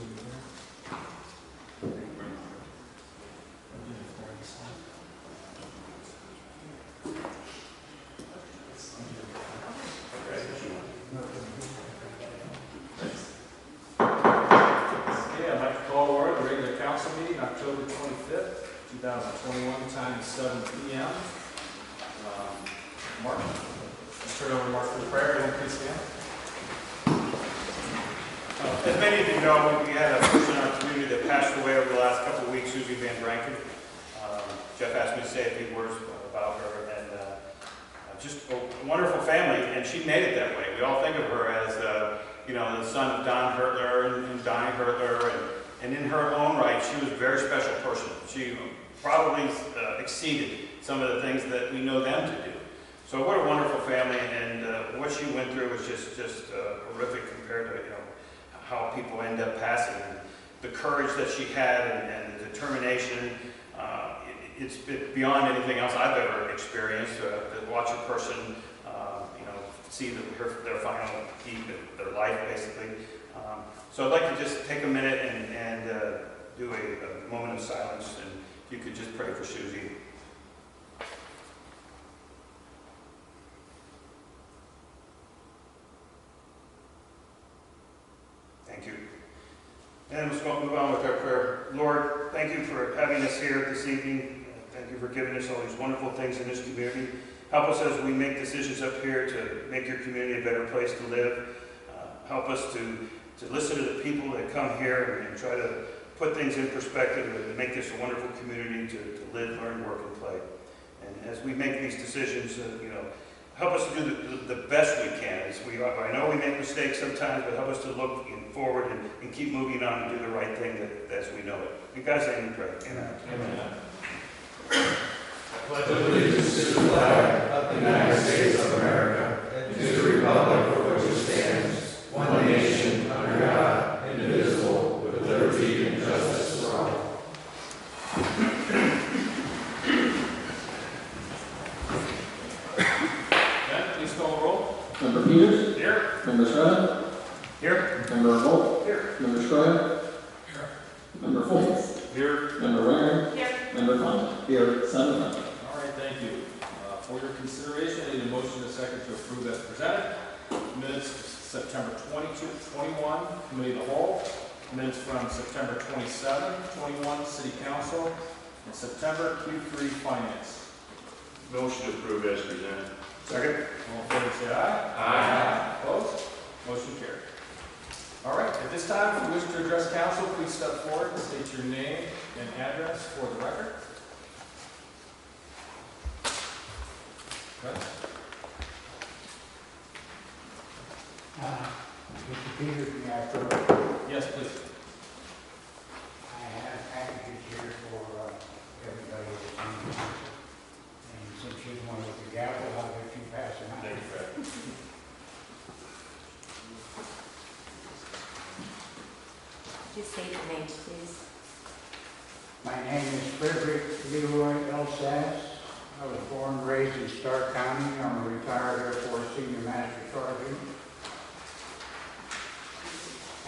I'd like to call to order the regular council meeting, October 25th, 2021, time 7 p.m. Mark, let's turn over to Mark for the prayer. Everyone please stand. As many of you know, we had a person in our community that passed away over the last couple of weeks, Susie Van Branken. Jeff asked me to say a few words about her, and just a wonderful family, and she made it that way. We all think of her as the son of Don Hertler and Donnie Hertler, and in her own right, she was a very special person. She probably exceeded some of the things that we know them to do. So what a wonderful family, and what she went through was just horrific compared to how people end up passing. And the courage that she had and the determination, it's beyond anything else I've ever experienced. To watch a person, see their final peak of their life, basically. So I'd like to just take a minute and do a moment of silence, and if you could just pray for Susie. Thank you. And let's move on with our prayer. Lord, thank you for having us here this evening. Thank you for giving us all these wonderful things in this community. Help us as we make decisions up here to make your community a better place to live. Help us to listen to the people that come here and try to put things in perspective and make this a wonderful community to live, learn, work, and play. And as we make these decisions, help us to do the best we can. I know we make mistakes sometimes, but help us to look forward and keep moving on and do the right thing as we know it. In God's name we pray. Amen. Amen. I pledge allegiance to the flag of the United States of America and to the republic for which it stands, one nation, under God, indivisible, with liberty and justice for all. Please call the roll. Member Peters? Here. Member Shredder? Here. Member Volt? Here. Member Schreier? Here. Member Foltz? Here. Member Winger? Here. Member Condon? Here. 7 members. All right, thank you. For your consideration, I need a motion and a second to approve as presented. Minutes September 22, 21, Committee of the Whole. Minutes from September 27, 21, City Council. And September Q3 Finance. Motion to approve as presented. Second. All in favor, say aye. Aye. Opposed? Motion carried. All right, at this time, if you wish to address council, please step forward and state your name and address for the record. Okay. Mr. Peters, may I approach? Yes, please. I have packages here for everybody that's in here. And since you're the one with the gavel, I'll let you pass them out. Thank you, Fred. Just state your names, please. My name is Frederick Leroy L. Sass. I was born and raised in Stark County. I'm a retired Air Force Senior Master Sergeant.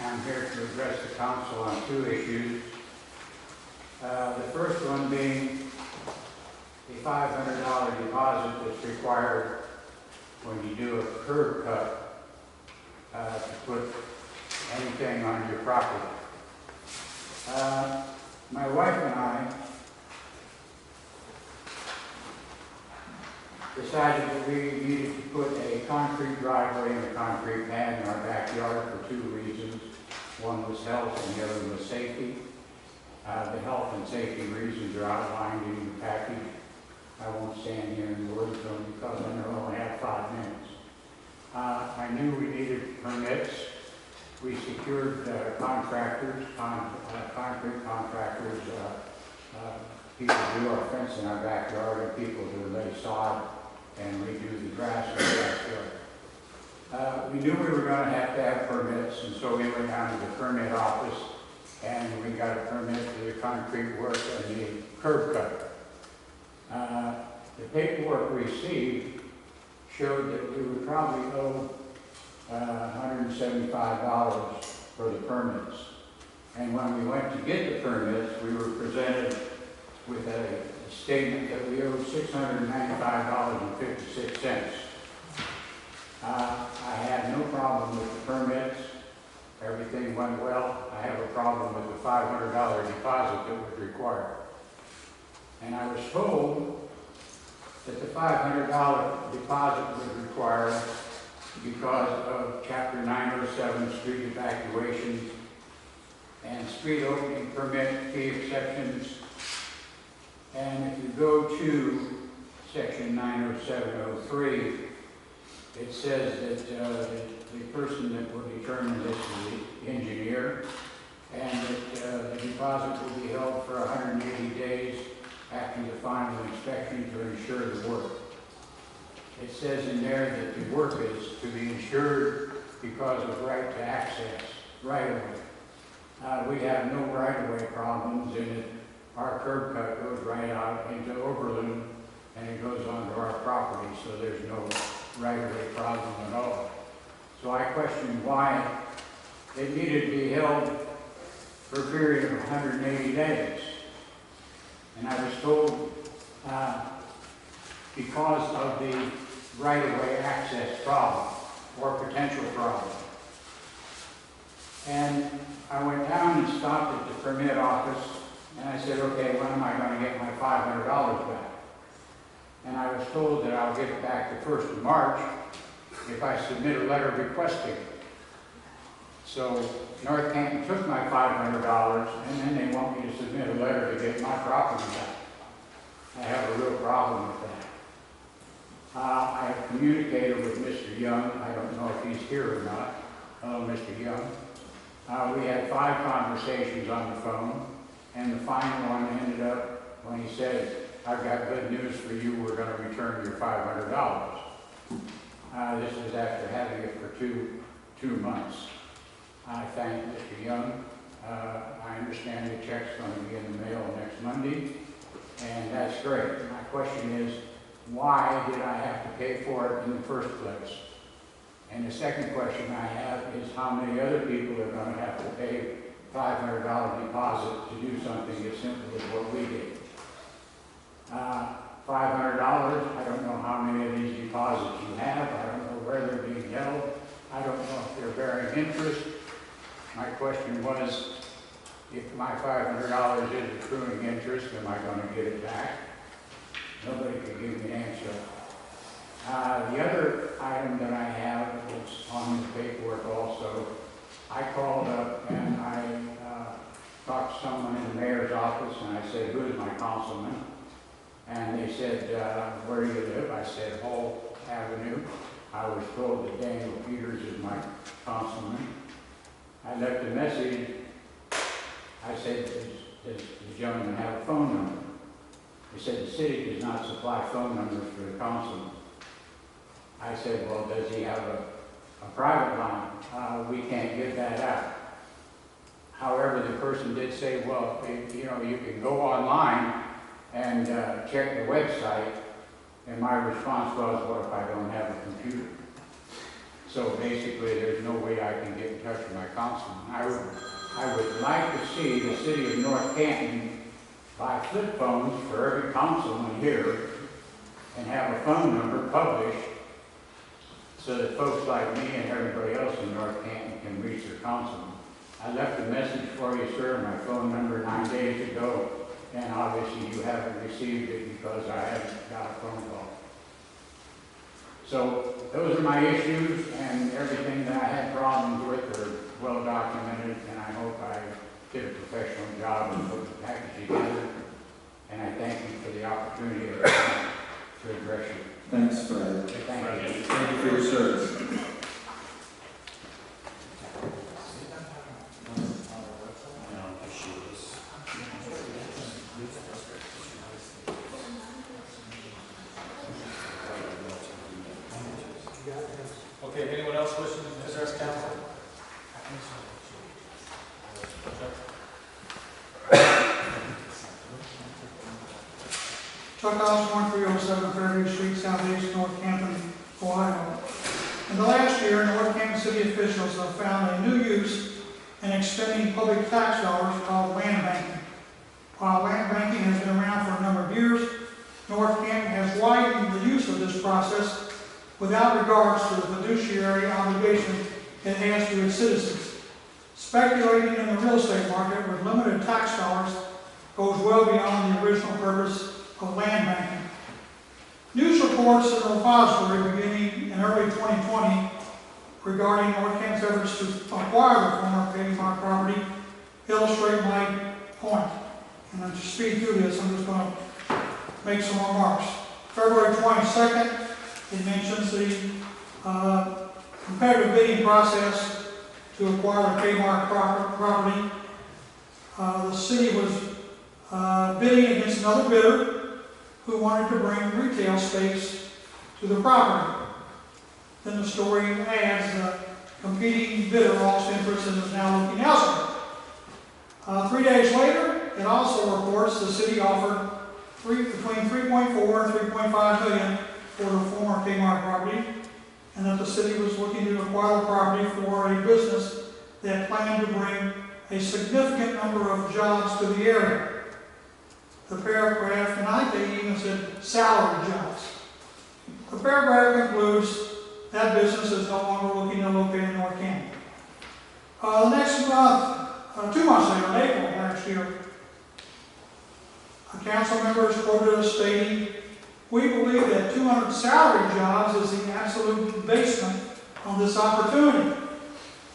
I'm here to address the council on 2 issues. The first one being a $500 deposit that's required when you do a curb cut to put anything on your property. My wife and I decided that we needed to put a concrete driveway and a concrete pad in our backyard for 2 reasons. One was health and the other was safety. The health and safety reasons are outlined in the package. I won't stand here and word them because I know I only have 5 minutes. I knew we needed permits. We secured contractors, concrete contractors, people do our fence in our backyard and people who lay sod and redo the grass in the backyard. We knew we were going to have permits, and so we went down to the permit office and we got a permit for the concrete work and the curb cut. The paperwork we received showed that we would probably owe $175 for the permits. And when we went to get the permits, we were presented with a statement that we owed $695.56. I had no problem with the permits. Everything went well. I have a problem with the $500 deposit that was required. And I was told that the $500 deposit was required because of Chapter 907 street evacuations and street opening permit fee exceptions. And if you go to Section 907.03, it says that the person that will determine this is the engineer, and that the deposit will be held for 180 days after the final inspection to ensure the work. It says in there that the work is to be insured because of right to access, right of way. We have no right of way problems in it. Our curb cut goes right out into Oberlin and it goes onto our property, so there's no right of way problem at all. So I question why it needed to be held for a period of 180 days. And I was told because of the right-of-way access problem or potential problem. And I went down and stopped at the permit office and I said, okay, when am I going to get my $500 back? And I was told that I'll get it back the 1st of March if I submit a letter requesting it. So North Canton took my $500 and then they want me to submit a letter to get my property back. I have a real problem with that. I have communicated with Mr. Young. I don't know if he's here or not. Hello, Mr. Young. We had 5 conversations on the phone, and the final one ended up when he said, I've got good news for you, we're going to return your $500. This was after having it for two months. I thank Mr. Young. I understand the check's going to be in the mail next Monday, and that's great. My question is, why did I have to pay for it in the first place? And the second question I have is how many other people are going to have to pay $500 deposit to do something as simple as what we did? $500, I don't know how many of these deposits you have. I don't know where they're being held. I don't know if they're bearing interest. My question was, if my $500 is accruing interest, am I going to get it back? Nobody could give me an answer. The other item that I have is on the paperwork also. I called up and I talked to someone in the mayor's office and I said, who is my councilman? And they said, where do you live? I said, Hall Avenue. I was told that Daniel Peters is my councilman. I left a message. I said, does the gentleman have a phone number? They said, the city does not supply phone numbers for the councilman. I said, well, does he have a private line? We can't give that out. However, the person did say, well, you can go online and check the website. And my response was, what if I don't have a computer? So basically, there's no way I can get in touch with my councilman. I would like to see the city of North Canton buy flip phones for every councilman here and have a phone number published so that folks like me and everybody else in North Canton can reach their councilman. I left a message for you, sir, my phone number 9 days ago, and obviously you haven't received it because I haven't got a phone call. So those are my issues, and everything that I had problems with are well documented, and I hope I did a professional job and put the package together. And I thank you for the opportunity to address you. Thanks, Fred. Thank you. Thank you for your service. Okay, anyone else wishing to address council? Chuck Osborne, 307 Fairview Street, Southeast, North Canton, Ohio. In the last year, North Canton city officials have found a new use and a and expending public tax dollars called land banking. While land banking has been around for a number of years, North Canton has widened the use of this process without regards to the fiduciary obligation it has to its citizens. Speculating in the real estate market with limited tax dollars goes well beyond the original purpose of land banking. News reports in the repository beginning in early 2020 regarding North Canton's efforts to acquire the former Kmart property illustrate my point. And to speed through this, I'm just going to make some remarks. February 22nd, it mentions the competitive bidding process to acquire the Kmart property. The city was bidding against another bidder who wanted to bring retail space to the property. Then the story adds the competing bidder lost interest and is now looking elsewhere. 3 days later, it also reports the city offered between $3.4 and $3.5 million for the former Kmart property, and that the city was looking to acquire the property for a business that planned to bring a significant number of jobs to the area. The paragraph tonight, they even said salary jobs. The paragraph concludes that business is no longer looking to locate in North Canton. The next month, 2 months later, in April last year, a council member is quoted as stating, "We believe that 200 salary jobs is the absolute basement on this opportunity.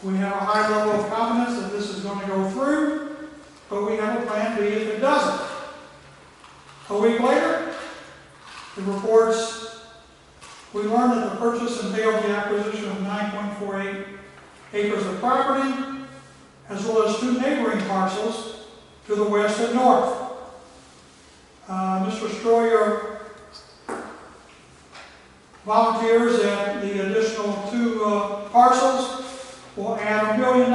We have a high level of confidence that this is going to go through, but we have a plan B if it doesn't." A week later, it reports, "We learned that the purchase entailed the acquisition of 9.48 acres of property, as well as 2 neighboring parcels to the west and north. Mr. Stroyer volunteers that the additional 2 parcels will add $1 million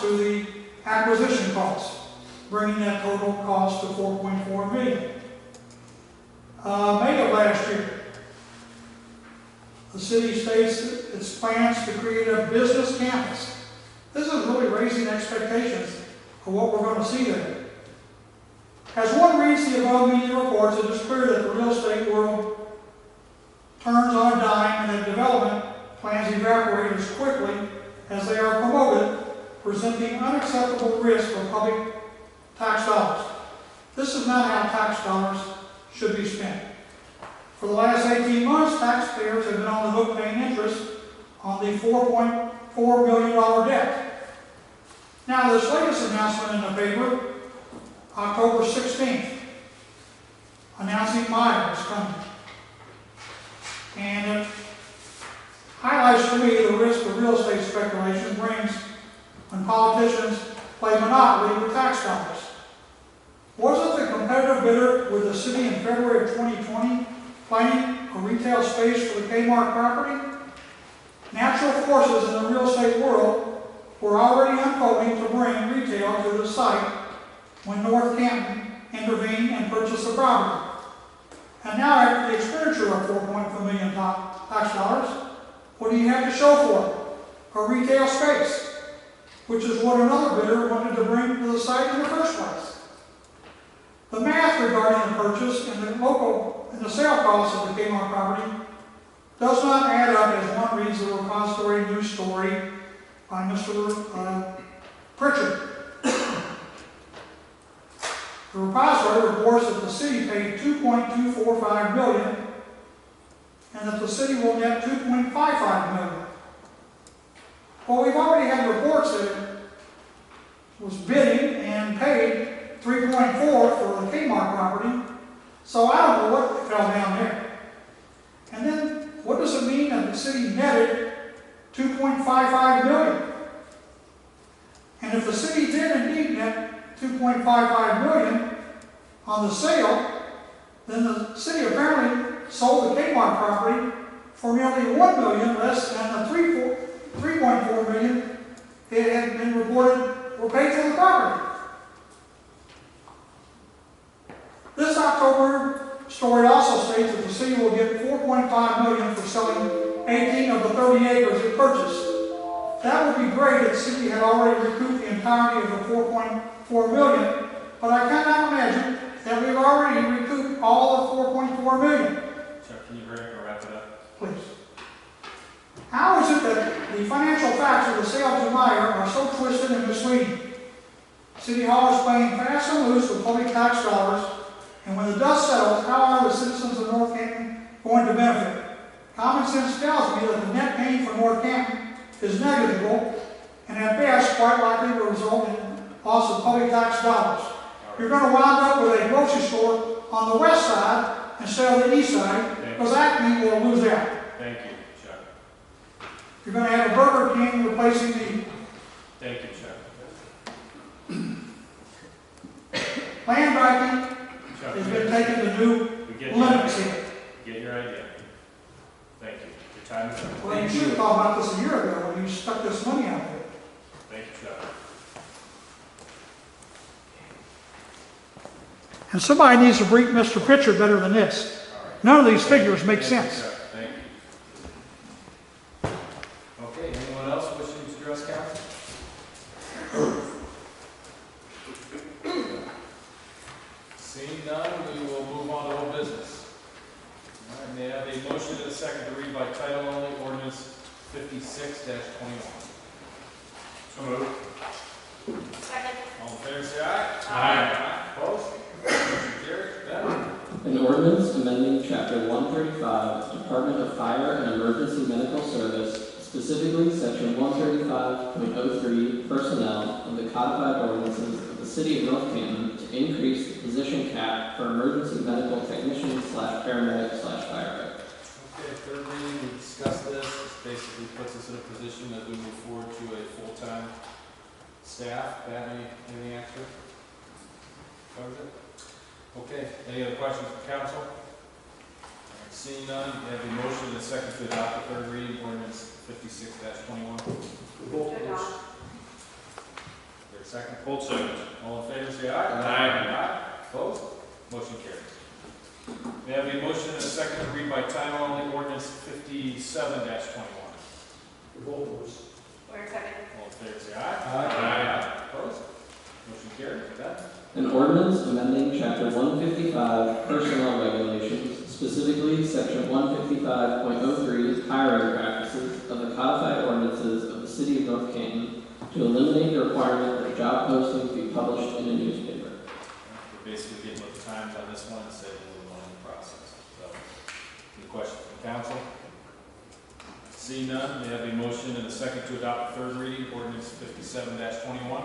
to the acquisition cost, bringing that total cost to $4.4 million. May of last year, the city states its plans to create a business campus. This is really raising expectations for what we're going to see there. As one reads the above media reports, it is clear that the real estate world turns on a dime and that development plans evaporate as quickly as they are promoted, presenting unacceptable risk for public tax dollars. This is not how tax dollars should be spent. For the last 18 months, taxpayers have been on the hook paying interest on the $4.4 million debt. Now, this latest announcement in the paper, October 16th, announcing Meyer is coming. And it highlights to me the risk of real estate speculation brings when politicians play monopoly with tax dollars. Wasn't the competitive bidder with the city in February of 2020 planning a retail space for the Kmart property? Natural forces in the real estate world were already unfolding to bring retail to the site when North Canton intervened and purchased the property. And now, after the expenditure of $4.4 million tax dollars, what do you have to show for it? A retail space, which is what another bidder wanted to bring to the site in the first place. The math regarding the purchase and the sale cost of the Kmart property does not add up as one reads the repository news story by Mr. Pritchard. The repository reports that the city paid $2.245 million and that the city will net $2.55 million. Well, we've already had reports that it was bidding and paid $3.4 for the Kmart property, so I don't know what fell down there. And then, what does it mean that the city netted $2.55 million? And if the city did indeed net $2.55 million on the sale, then the city apparently sold the Kmart property for nearly $1 million less than the $3.4 million it had been reported were paid for the property. This October story also states that the city will get $4.5 million for selling 18 of the 30 acres it purchased. that would be great if the city had already recouped the entirety of the $4.4 million, but I cannot imagine that we've already recouped all the $4.4 million. Chuck, can you hurry up and wrap it up? Please. How is it that the financial facts of the sale to Meyer are so twisted and misleading? City Hall is playing fast and loose with public tax dollars, and when the dust settles, how are the citizens of North Canton going to benefit? Common sense tells me that the net gain for North Canton is negligible, and at best, quite likely will result in loss of public tax dollars. You're going to wind up with a grocery store on the west side instead of the east side, because Acme will lose out. Thank you, Chuck. You're going to have a Burger King replacing the Thank you, Chuck. land banking Chuck, has been taken to new we get limits your, here. get your idea. Thank you. Your time is up. Well, you should have thought about this a year ago when you stuck this money out there. Thank you, Chuck. And somebody needs to brief Mr. Pritchard better than this. All right. None of these figures make Thank you, sense. Chuck. Thank you. Okay, anyone else wishing to address council? Seeing none, we will move on to old business. All right, may I have a motion and a second to read by title only ordinance 56-21? So moved. Second. All in favor, say aye. Aye. Opposed? Motion carries. Ben? An ordinance amending Chapter 135, Department of Fire and Emergency Medical Service, specifically Section 135.03, Personnel of the Codified Ordinances of the City of North Canton to increase the position cap for emergency medical technician/paramedic/firefighter. Okay, third reading, we discussed this. This basically puts us in a position that we move forward to a full-time staff. Pat, anything extra? Covers it? Okay, any other questions from council? All right, seeing none, we have a motion and a second to adopt the third reading ordinance 56-21. Adopt. There a second? Hold second. All in favor, say aye. Aye. Opposed? Motion carries. May I have a motion and a second to read by title only ordinance 57-21? Where second? All in favor, say aye. Opposed? Motion carries. Ben? An ordinance amending Chapter 155, Personnel Regulations, specifically Section 155.03, Hiring Practices of the Codified Ordinances of the City of North Canton to eliminate the requirement that job postings be published in a newspaper. We're basically getting with the times on this one and saving a little money in the process. So, any questions from council? Seeing none, may I have a motion and a second to adopt the third reading ordinance 57-21?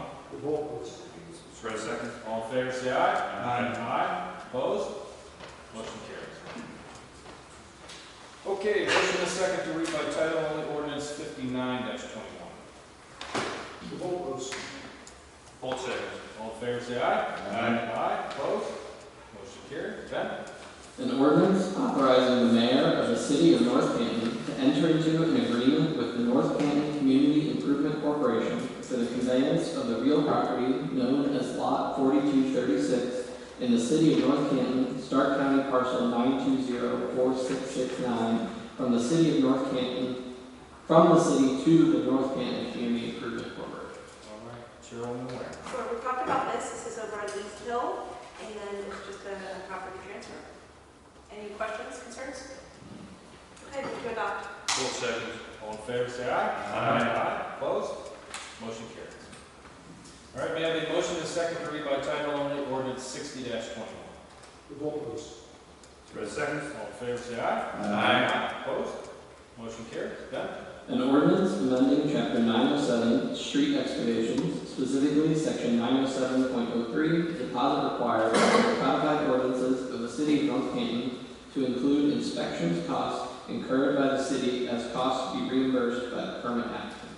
Fred, second. All in favor, say aye. Aye. Opposed? Motion carries. Okay, motion and a second to read by title only ordinance 59-21. Hold second. All in favor, say aye. Aye. Opposed? Motion carries. Ben? An ordinance authorizing the mayor of the City of North Canton to enter into an agreement with the North Canton Community Improvement Corporation for the conveyance of the real property known as Lot 4236 in the City of North Canton, Stark County Parcel 9204669 from the City of North Canton, from the city to the North Canton Community Improvement Corporation. All right, Chairwoman Ware. So we talked about this. This is over on East Hill, and then it's just a property transfer. Any questions, concerns? Okay, move to adopt. Hold second. All in favor, say aye. Aye. Opposed? Motion carries. All right, may I have a motion and a second to read by title only ordinance 60-21? Fred, second. All in favor, say aye. Opposed? Motion carries. Ben? An ordinance amending Chapter 907, Street Excavations, specifically Section 907.03, deposit required under the Codified Ordinances of the City of North Canton to include inspections costs incurred by the city as costs to be reimbursed by the permit applicant.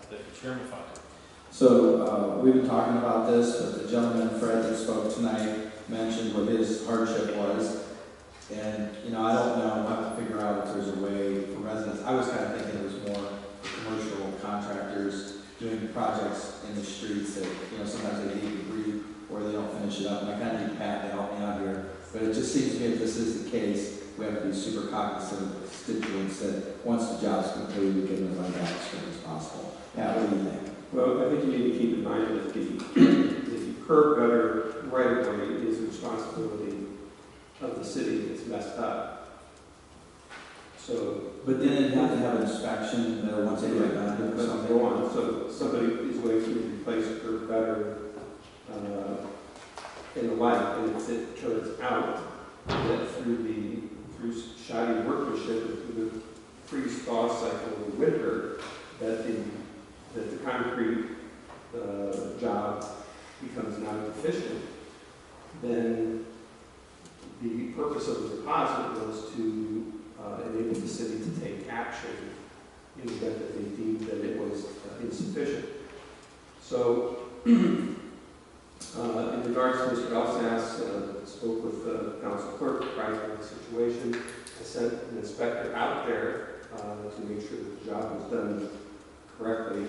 Thank you, Chairman Fontaine. So, we've been talking about this, but the gentleman, Fred, that spoke tonight mentioned what his hardship was. And, I don't know how to figure out if there's a way for residents. I was kind of thinking it was more for commercial contractors doing projects in the streets that, sometimes they need to breathe or they don't finish it up. And I kind of need Pat to help me out here. But it just seems to me if this is the case, we have to be super cognizant of the constituents that once the job's completed, we get them right back as soon as possible. Pat, what do you think? Well, I think you need to keep in mind that the curb gutter right of way is the responsibility of the city that's messed up. So, But then it'd have to have an inspection, once they get done, or let's something. go on. So somebody is going to replace a curb gutter in the light, and if it turns out that through shoddy workmanship, through the freeze-thaw cycle of the winter, that the concrete job becomes not efficient, then the purpose of the deposit was to enable the city to take action in the event that they deemed that it was insufficient. So, in regards to Mr. Alsace, spoke with Council Clerk prior to the situation. I sent an inspector out there to make sure that the job was done correctly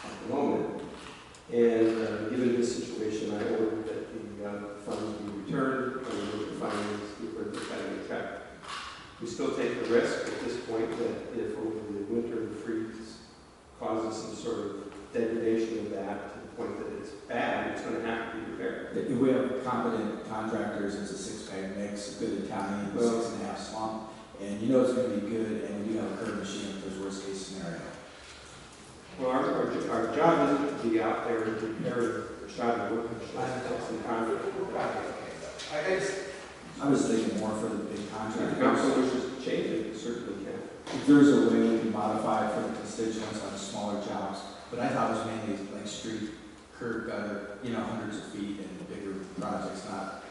at the moment. And given this situation, I ordered that the funds be returned and the finance be put in check. We still take the risk at this point that if over the winter freeze causes some sort of degradation of that to the point that it's bad, it's going to have to be repaired. If we have competent contractors, it's a six-bag mix, a good Italian, 6.5 slump, and you know it's going to be good, and we do have a curb machine if there's worst-case scenario. Well, our job isn't to be out there repairing shoddy workmanship. Some contract. I was thinking more for the big If the contractors. council wishes to change it, you certainly can. If there's a way we can modify it for the constituents on smaller jobs, but I thought it was mainly like street, curb gutter, hundreds of feet and bigger projects, not,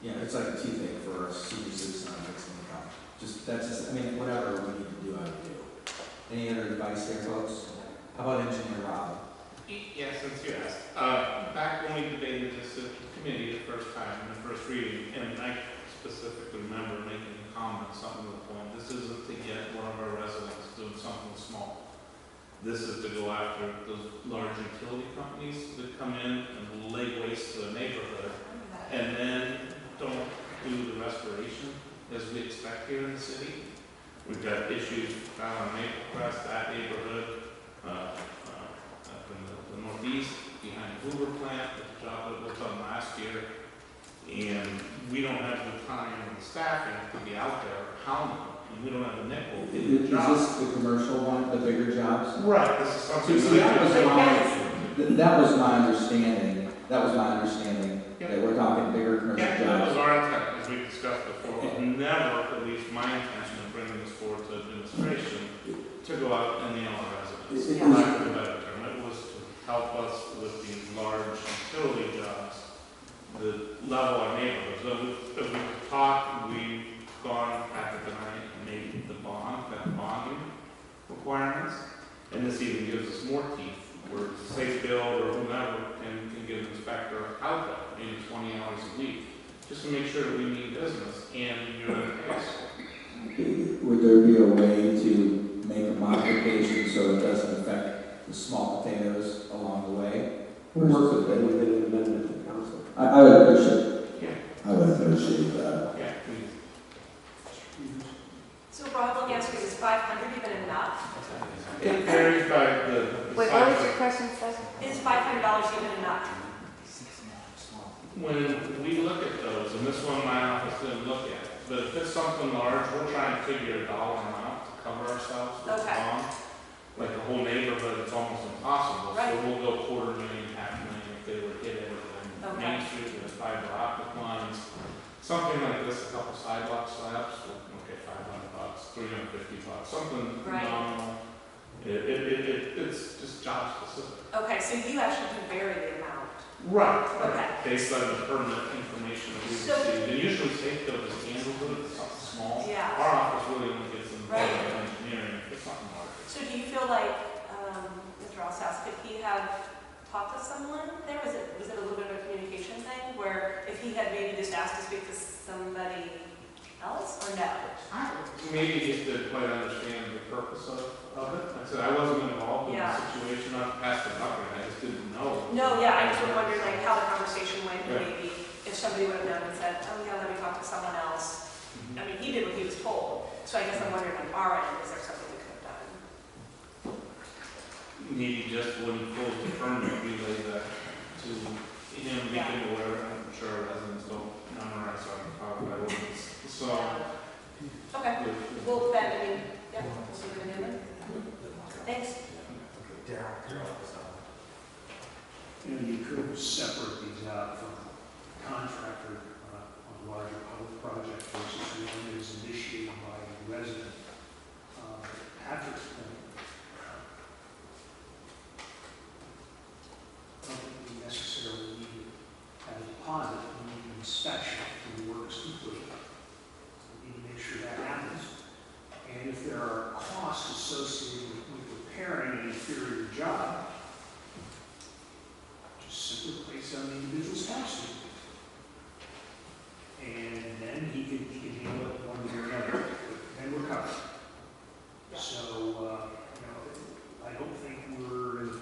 it's like a toothache for a senior citizen on fixed income. Whatever we need to do, I would do. Any other advice there, folks? How about Engineer Rob? Yeah, since you asked. Back when we debated this at the committee the first time, in the first reading, and I specifically remember making a comment, something to the point, this isn't to get one of our residents doing something small. This is to go after those large utility companies that come in and lay waste to the neighborhood, and then don't do the restoration as we expect here in the city. We've got issues down on Maple Crest, that neighborhood, up in the northeast, behind the Hoover plant, the job that was done last year. And we don't have the time and the staffing to be out there hounding them, and we don't have a nickel in the Is job. this the commercial one, the bigger jobs? Right, this is something See, that was that was my understanding, that we're talking bigger commercial yeah, that was jobs. our intent, as we discussed before. It was never, at least my intention of bringing this forward to administration, to go out and nail our residents. It For was- lack of a better term, it was to help us with these large utility jobs that level our neighborhoods. So as we talked, we've gone after tonight and made the bonding requirements, and this even gives us more teeth, where Safe Build or whomever can get an inspector out there, maybe 20 hours a week, just to make sure that we mean business and you're in the case. Would there be a way to make a modification so it doesn't affect the small potatoes along the way? We'll work with it with an amendment to the council. I would appreciate, Yeah. I would appreciate that. Yeah, please. So Rob, let me ask you, is 500 even enough? It varies by the Wait, what was your question, Seth? Is $500 even enough? When we look at those, and this one my office didn't look at, but if it's something large, we're trying to figure a dollar amount to cover ourselves with the Okay. bond. Like the whole neighborhood, it's almost impossible, so Right. we'll go $250,000, $500,000 if they were to hit everything. Okay. Main Street with fiber optic lines, something like this, a couple sidewalk slabs, okay, $500, $350, something Right. nominal. It's just job specific. Okay, so you actually can vary the amount. Right. Okay. Based on the permanent information that we So- received. And usually Safe Build is handled with it, it's something small. Yeah. Our office really only gets involved Right. in engineering, if it's something large. So do you feel like, Mr. Alsace, could he have talked to someone there? Was it a little bit of a communication thing where if he had maybe just asked to speak to somebody else or no? Maybe just didn't quite understand the purpose of it. Like I said, I wasn't involved in Yeah. the situation, I passed the bucket, I just didn't know. No, yeah, I just wondered like how the conversation went, and Right. maybe if somebody would have known and said, oh yeah, let me talk to someone else. I mean, he did what he was told. So I guess I'm wondering on our end, is there something we could have done? Maybe just when he pulls the permit, relay that to him, we can, or whatever, I'm sure residents don't memorize or talk about ordinance. So, Okay, well, then, I mean, yeah, we'll see what we can do then. Thanks. You could separate these out from contractor on larger public projects versus one that is initiated by a resident. Patrick's point, I don't think we necessarily need to have a deposit, we need an inspection for the work is complete. We need to make sure that happens. And if there are costs associated with repairing an inferior job, simply place on the individual's tax sheet. And then he can handle it one way or another, then we're covered. So, I don't think we're, to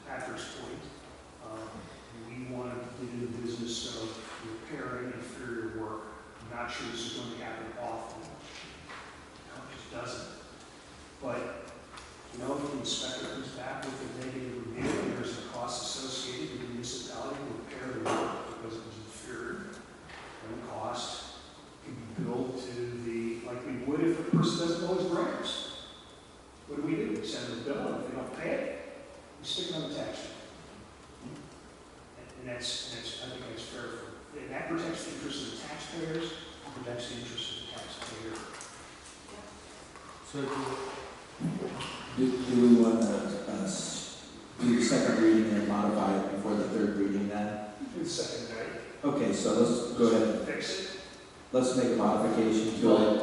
Patrick's point, we want to get in the business of repairing inferior work. I'm not sure this is going to happen often. No, it just doesn't. But if the inspector comes back with a negative review and there's a cost associated with the municipality to repair the work because it was inferior, then the cost can be billed to like we would if the person doesn't know his grants. What do? We send them a bill, and if they don't pay it, we stick it on the tax sheet. And that's I think that's fair. And that protects the interests of the taxpayers, protects the interests of the taxpayer. So do we want to do the second reading and modify it before the third reading then? Do the second day. Okay, so let's go ahead and Fix it. let's make a modification to it. Well,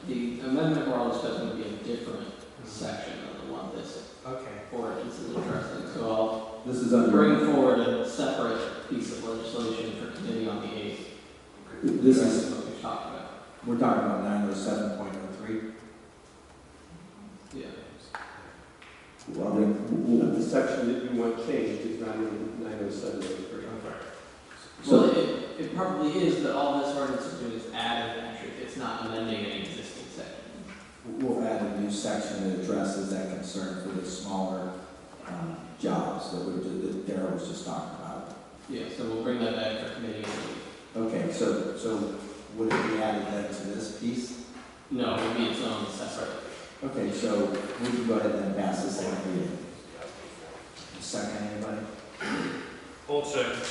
the amendment we're all discussing would be a different section of the one this ordinance is addressing. So This is I'll under, bring forward a separate piece of legislation for committee on the 8th. this is, what we've talked about. we're talking about 907.03. Yeah. Well, then, The section that you want changed is 907.03. So it probably is, but all this ordinance is doing is adding, actually, it's not amending an existing section. we'll add a new section that addresses that concern for the smaller jobs that Darrell was just talking about. Yeah, so we'll bring that back for committee. Okay, so would it be added then to this piece? No, it would be its own separate. Okay, so we can go ahead and pass this second reading. Second, anybody? Hold second.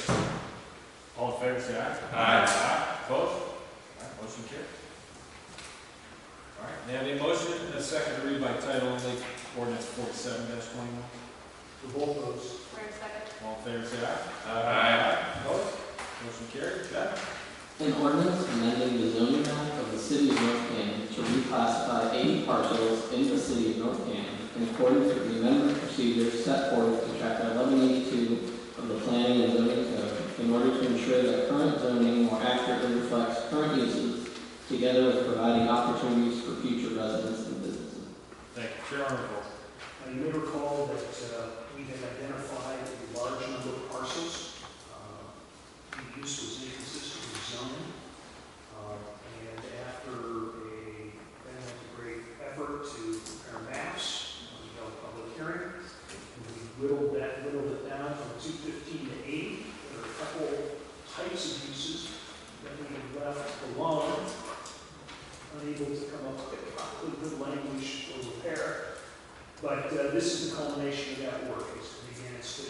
All in favor, say aye. Aye. Opposed? All right, motion carried. All right, may I have a motion and a second to read by title only, ordinance 47-21? For both those. For a second. All in favor, say aye. Aye. Opposed? Motion carried. Jeff? An ordinance amending the zoning map of the city of North Canton to reclassify 80 parcels in the city of North Canton in accordance with the amendment procedures set forth in chapter 1182 of the Planning and Zoning Code in order to ensure that current zoning more accurately reflects current uses, together with providing opportunities for future residents and businesses. Thank you. Chair Arnold. You may recall that we had identified a large number of parcels. The use was inconsistent with zoning. And after a great effort to prepare maps, we held a public hearing. And we whittled it down from 215 to 80. There are a couple types of uses that we left alone, unable to come up with good language for repair. But this is the culmination of that work, is to begin to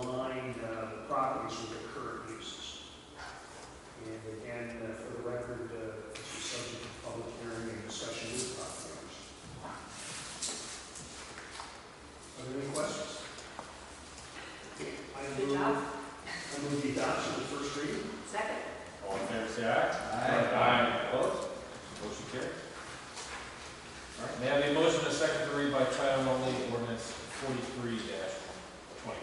align the properties with their current uses. And again, for the record, this was subject to public hearing and discussion with property owners. Are there any questions? Good job. I move the adoption of the first reading. Second. All in favor, say aye. Aye. Opposed? Motion carried. All right, may I have a motion and a second to read by title only, ordinance 43-21?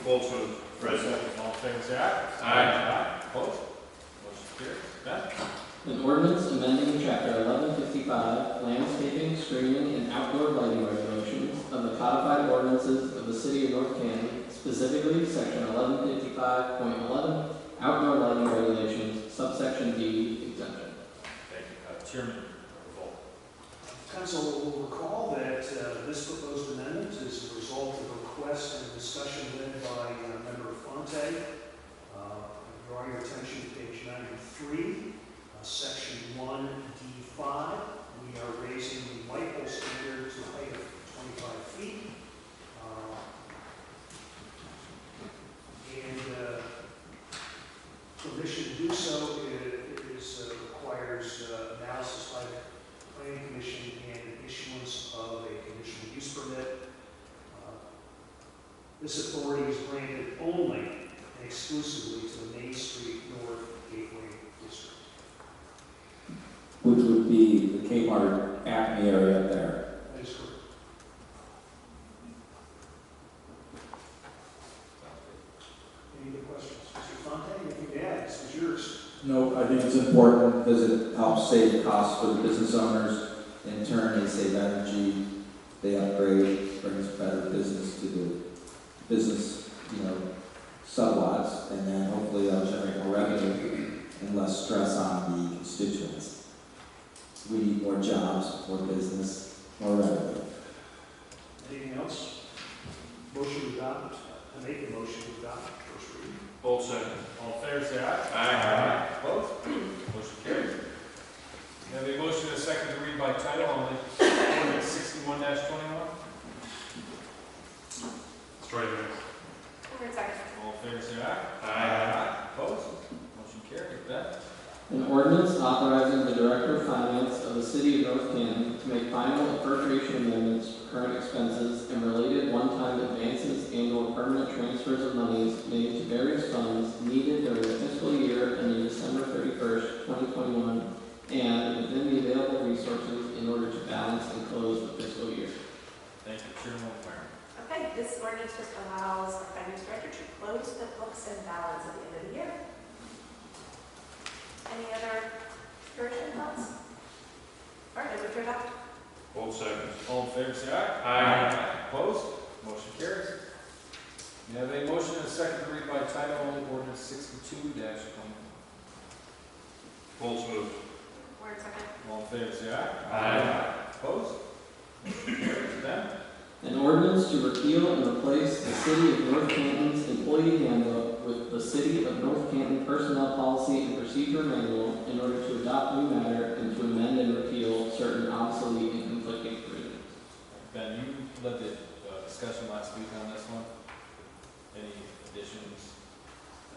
Bolton. President. All in favor, say aye. Aye. Opposed? Motion carried. Ben? An ordinance amending chapter 1155, landscaping, screening, and outdoor lighting regulations of of the codified ordinances of the city of North Canton, specifically section 1155.11, outdoor lighting regulations, subsection D, exemption. Thank you. Chairman Revolt. Council will recall that this proposed amendment is a result of a request and discussion led by Member Fonte. Draw your attention to page 93, section 1D5. We are raising the light pole standard to a height of 25 feet. And permission to do so requires analysis by the Planning Commission and issuance of a conditional use permit. This authority is granted only and exclusively to the Main Street North Gateway District. Which would be the Kmart Acme area up there. That is correct. Any other questions? Mr. Fonte, anything to add? This is yours. No, I think it's important because it helps save costs for the business owners. In turn, they save energy, they upgrade, brings better business to the business, sublots, and then hopefully that'll generate more revenue and less stress on the constituents. We need more jobs, more business, more revenue. Anything else? Motion to adopt. I make a motion to adopt first reading. Full second. All in favor, say aye. Aye. Opposed? Motion carries. We have a motion and a second to read by title only. Ordinance 61-21. Strike Second. All in favor, say aye. Aye. Opposed? Motion carries. Ben? An ordinance authorizing the Director of Finance of the City of North Canton to make final appropriation amendments for current expenses and related one-time advances and/or permanent transfers of monies made to various funds needed during the fiscal year ending December 31st, 2021, and within the available resources in order to balance and close the fiscal year. Thank you. Chairman O'Connor. Okay, this ordinance just allows our finance director to close the books and balance at the end of the year. Any other correction thoughts? All right, I move to adopt. Full second. All in favor, say aye. Aye. Opposed? Motion carries. We have a motion and a second to read by title only. Ordinance 62-21. Full moved. Word second. All in favor, say aye. Aye. Opposed? Motion carries. Ben? An ordinance to repeal and replace the City of North Canton's Employee Handbook with the City of North Canton Personnel Policy and Procedure Manual in order to adopt new matter and to amend and repeal certain obsolete and conflicting provisions. Ben, you led the discussion last week on this one. Any additions?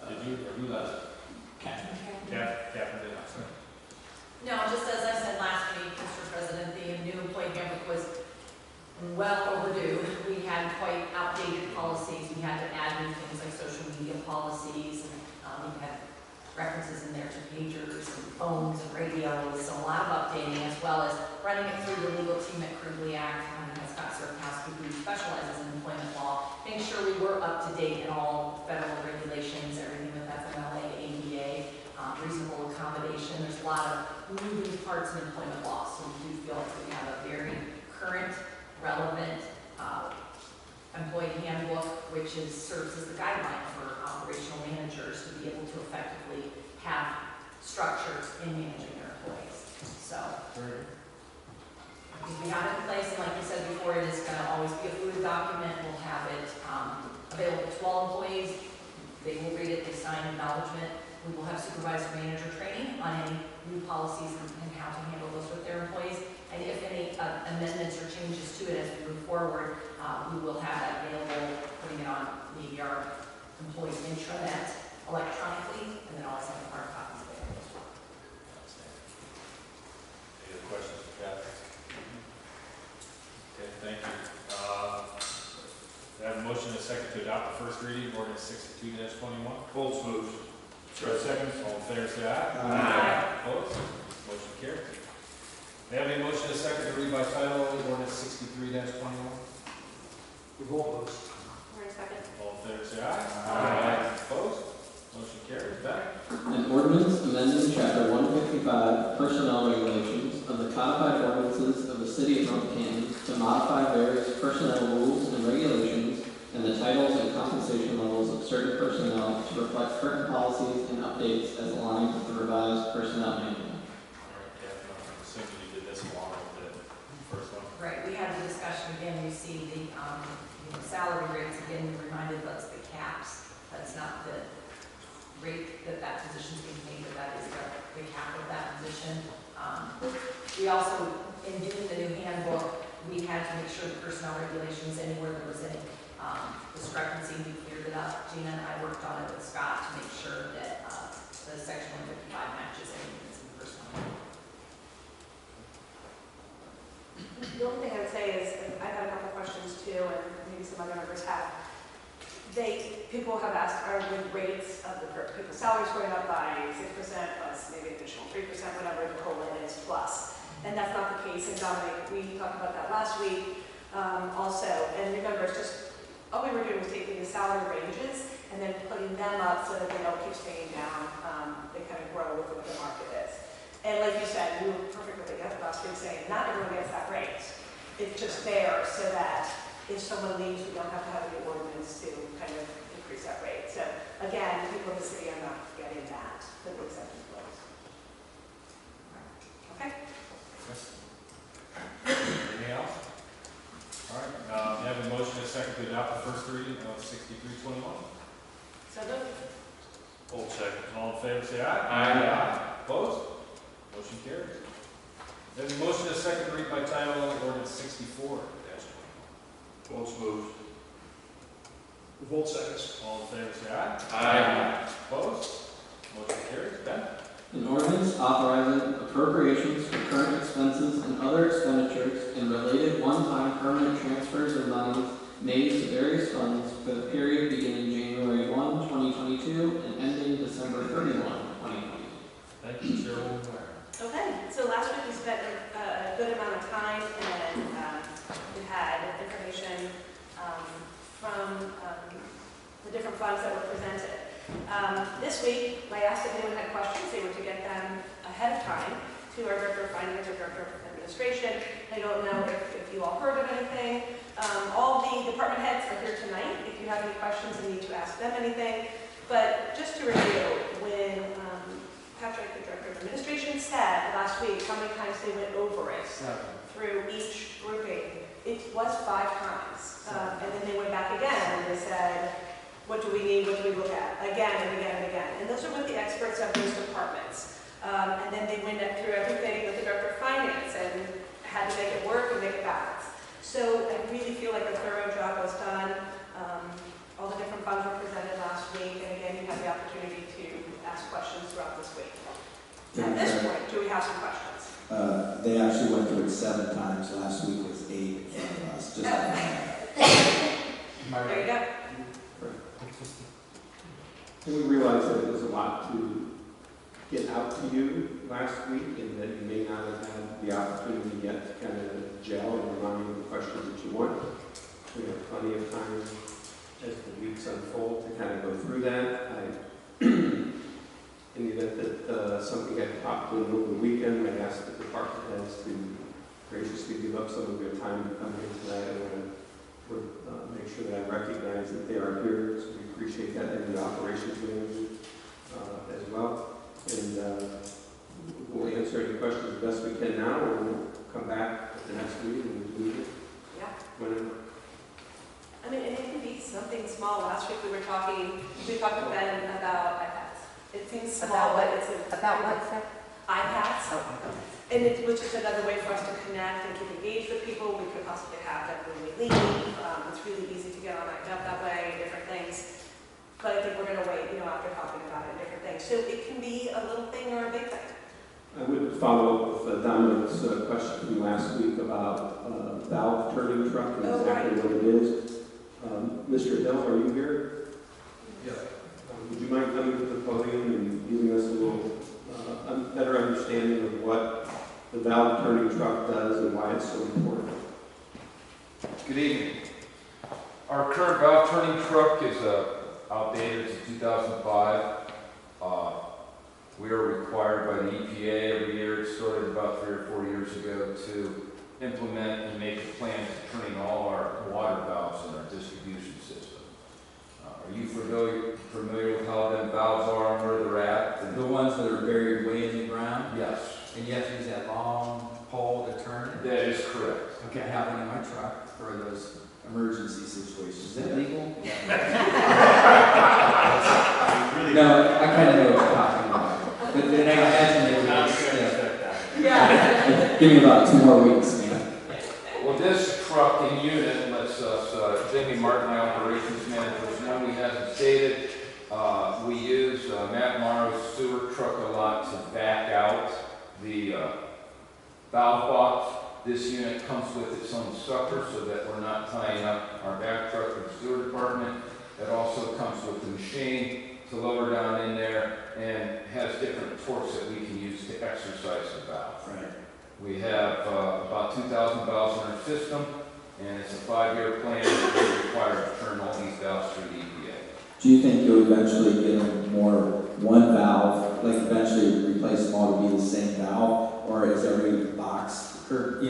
Did you, or who led it? Catherine did. I'm sorry. No, just as I said last week, Mr. President, the new employee handbook was well overdue. We had quite outdated policies. We had to add new things like social media policies, and we had references in there to pagers and phones and radios, so a lot of updating, as well as running it through the legal team at Cribley-Act, and Scott Sirkowski, who specializes in employment law, making sure we were up to date in all federal regulations, everything with FMLA, ADA, reasonable accommodation. There's a lot of moving parts in employment law, so we do feel like we have a very current, relevant employee handbook, which serves as the guideline for operational managers to be able to effectively have structures in managing their employees. So, because we have it in place, and like you said before, it is going to always be a fluid document. We'll have it available to all employees. They will read it, they sign acknowledgement. We will have supervisor manager training on any new policies and how to handle those with their employees. And if any amendments or changes to it as we move forward, we will have that available, putting it on maybe our employees' intranet electronically, and then always have hard copies available as well. Any other questions for Catherine? Okay, thank you. I have a motion and a second to adopt the first reading of ordinance 62-21. Full moved. Second. All in favor, say aye. Aye. Opposed? Motion carries. May I have a motion and a second to read by title only ordinance 63-21? Revolt votes. Word second. All in favor, say aye. Opposed? Motion carries. Back. An ordinance amending Chapter 155 Personnel Regulations of the Codified Ordinances of the City of North Canton to to modify various personnel rules and regulations and the titles and compensation levels of certain personnel to reflect current policies and updates as aligned with the revised personnel manual. I'm assuming you did this along with the first one. Right, we had the discussion again, you see the, salary rates, again, reminded us the caps. That's not the rate that that position's being paid, but that is the cap of that position. We also, in doing the new handbook, we had to make sure the personnel regulations, anywhere there was any discrepancy, we cleared it up. Gina and I worked on it with Scott to make sure that the section 155 matches anything that's in the personnel. The only thing I would say is, I've had a couple questions too, and maybe some other members have. People have asked, are the rates of the people's salaries going up by 6% plus maybe additional 3%, whatever the COLA is plus. And that's not the case. And Dominic, we talked about that last week also. And remember, it's just, all we were doing was taking the salary ranges and then putting them up so that they don't keep staying down. They kind of grow with what the market is. And like you said, you were perfectly last week saying, not everyone gets that rate. It's just there so that if someone leaves, we don't have to have a new ordinance to kind of increase that rate. So again, people in the city are not getting that, the exception clause. Okay? Anything else? All right, we have a motion and a second to adopt the first reading of 6321. So moved. Hold second. All in favor, say aye. Aye. Opposed? Motion carries. There's a motion and a second to read by title only, ordinance 64. Votes moved. Revolt seconds. All in favor, say aye. Aye. Opposed? Motion carries. Ben? An ordinance authorizing appropriations for current expenses and other expenditures and related one-time permanent transfers of monies made to various funds for the period beginning January 1, 2022 and ending December 31, 2022. Thank you, Chairwoman Ware. Okay, so last week we spent a good amount of time and we had information from the different funds that were presented. This week, I asked if anyone had questions. They were to get them ahead of time to our Director of Finance or Director of Administration. I don't know if you all heard of anything. All the department heads are here tonight. If you have any questions and need to ask them anything. But just to review, when Patrick, the Director of Administration, said last week how many times they went over it through each grouping, it was 5 times. And then they went back again and they said, what do we need, what do we look at? Again and again and again. And those are with the experts of those departments. And then they went up through everything with the Director of Finance and had to make it work and make it balance. So I really feel like a thorough job was done. All the different funds were presented last week. And again, you have the opportunity to ask questions throughout this week. At this point, do we have some questions? They actually went through it 7 times. Last week was 8 in front of us. Just There you go. And we realized that it was a lot to get out to you last week and that you may not have had the opportunity yet to kind of gel and remind you of the questions that you want. We have plenty of time as the weeks unfold to kind of go through that. In the event that something had popped in over the weekend, I asked the department heads to graciously give up some of their time to come here tonight. I want to make sure that I recognize that they are here, so we appreciate that, and the operations manager as well. And we'll answer any questions as best we can now, or we'll come back at the next meeting and do it whenever. I mean, and it can be something small. Last week we talked to Ben about iPads. It seems small, but it's About what, sir? iPads. And it was just another way for us to connect and keep engaged with people. We could possibly have them when we leave. It's really easy to get on that way, different things. But I think we're going to wait, after talking about it, different things. So it can be a little thing or a big thing. I would follow up with Dominic's question from last week about valve turning truck and exactly what it is. Mr. Hill, are you here? Yes. Would you mind coming to the podium and giving us a little better understanding of what the valve turning truck does and why it's so important? Good evening. Our current valve turning truck is outdated. It's 2005. We are required by the EPA every year. It started about 3 or 4 years ago to implement and make a plan to turning all our water valves in our distribution system. Are you familiar with how them valves are and where they're at? The ones that are buried way in the ground, Yes, and you have to use that long pole to turn it? that is correct. Okay, I have one in my truck for those emergency situations. Is that legal? No, I kind of know what you're talking about. But then I imagine they would Yeah. give me about 2 more weeks, man. Well, this truck and unit lets us, Jimmy Martin, my operations manager, is one we haven't stated. We use Matt Morrow's sewer truck a lot to back out the valve box. This unit comes with its own sucker so that we're not tying up our back truck for the sewer department. It also comes with the machine to lower down in there and has different torques that we can use to exercise the valve. Right. We have about 2,000 valves in our system, and it's a 5-year plan that we require to turn all these valves through the EPA. Do you think you'll eventually get them more one valve, like eventually replace them all to be the same valve? Or is every box, curb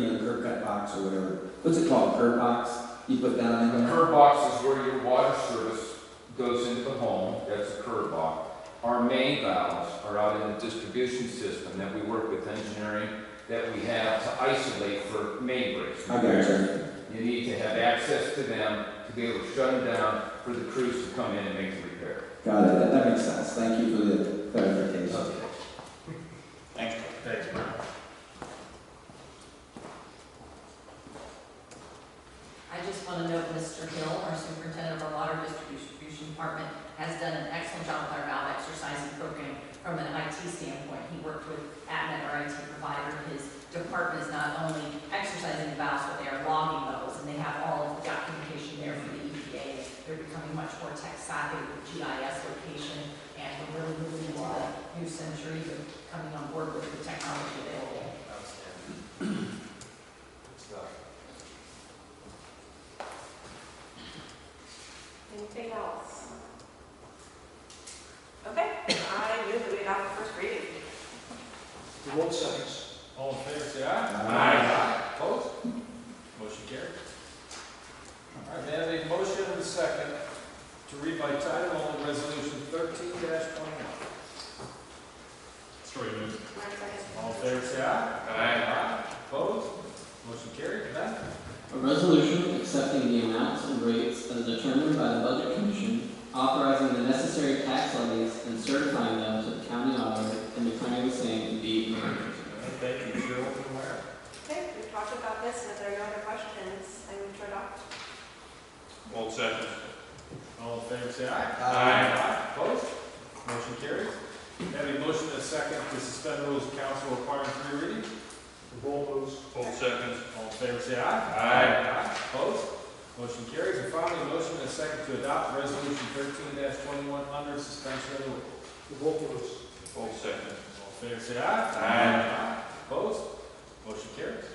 cut box or whatever, what's it called, curb box, you put down in The there? curb box is where your water service goes into the home. That's a curb box. Our main valves are out in the distribution system that we work with engineering that we have to isolate for main breaks. I got you. You need to have access to them to be able to shut them down for the crews to come in and make the repair. Got it, that makes sense. Thank you for the clarification. Thanks. Thanks, Brian. I just want to note Mr. Hill, our superintendent of our water distribution department, has done an excellent job with our valve exercising program from an IT standpoint. He worked with AdMet, our IT provider. His department is not only exercising the valves, but they are logging those, and they have all of the documentation there for the EPA. They're becoming much more tech savvy with GIS location, and we're really moving into the new century of coming on board with the technology available. Outstanding. Good stuff. Anything else? Okay, I move that we adopt the first reading. Revolt seconds. All in favor, say aye. Aye. Opposed? Motion carried. All right, may I have a motion and a second to read by title only resolution 13-21? Story moves. All in favor, say aye. Aye. Opposed? Motion carried. Ben? A resolution accepting the amounts and rates as determined by the Budget Commission, authorizing the necessary tax levies and certifying them to the county auditor and declaring the same to be an emergency. Thank you, Cheryl. From where? Okay, we've talked about this, and if there are no other questions, I move to adopt. All seconds. All in favor, say aye. Aye. Opposed? Motion carries. May I have a motion and a second to suspend rules of council requiring 3 readings? Revolt moves. All seconds. All in favor, say aye. Aye. Opposed? Motion carries. And finally, a motion and a second to adopt resolution 13-21 under suspension of the rules. Revolt moves. All seconds. All in favor, say aye. Aye. Opposed? Motion carries.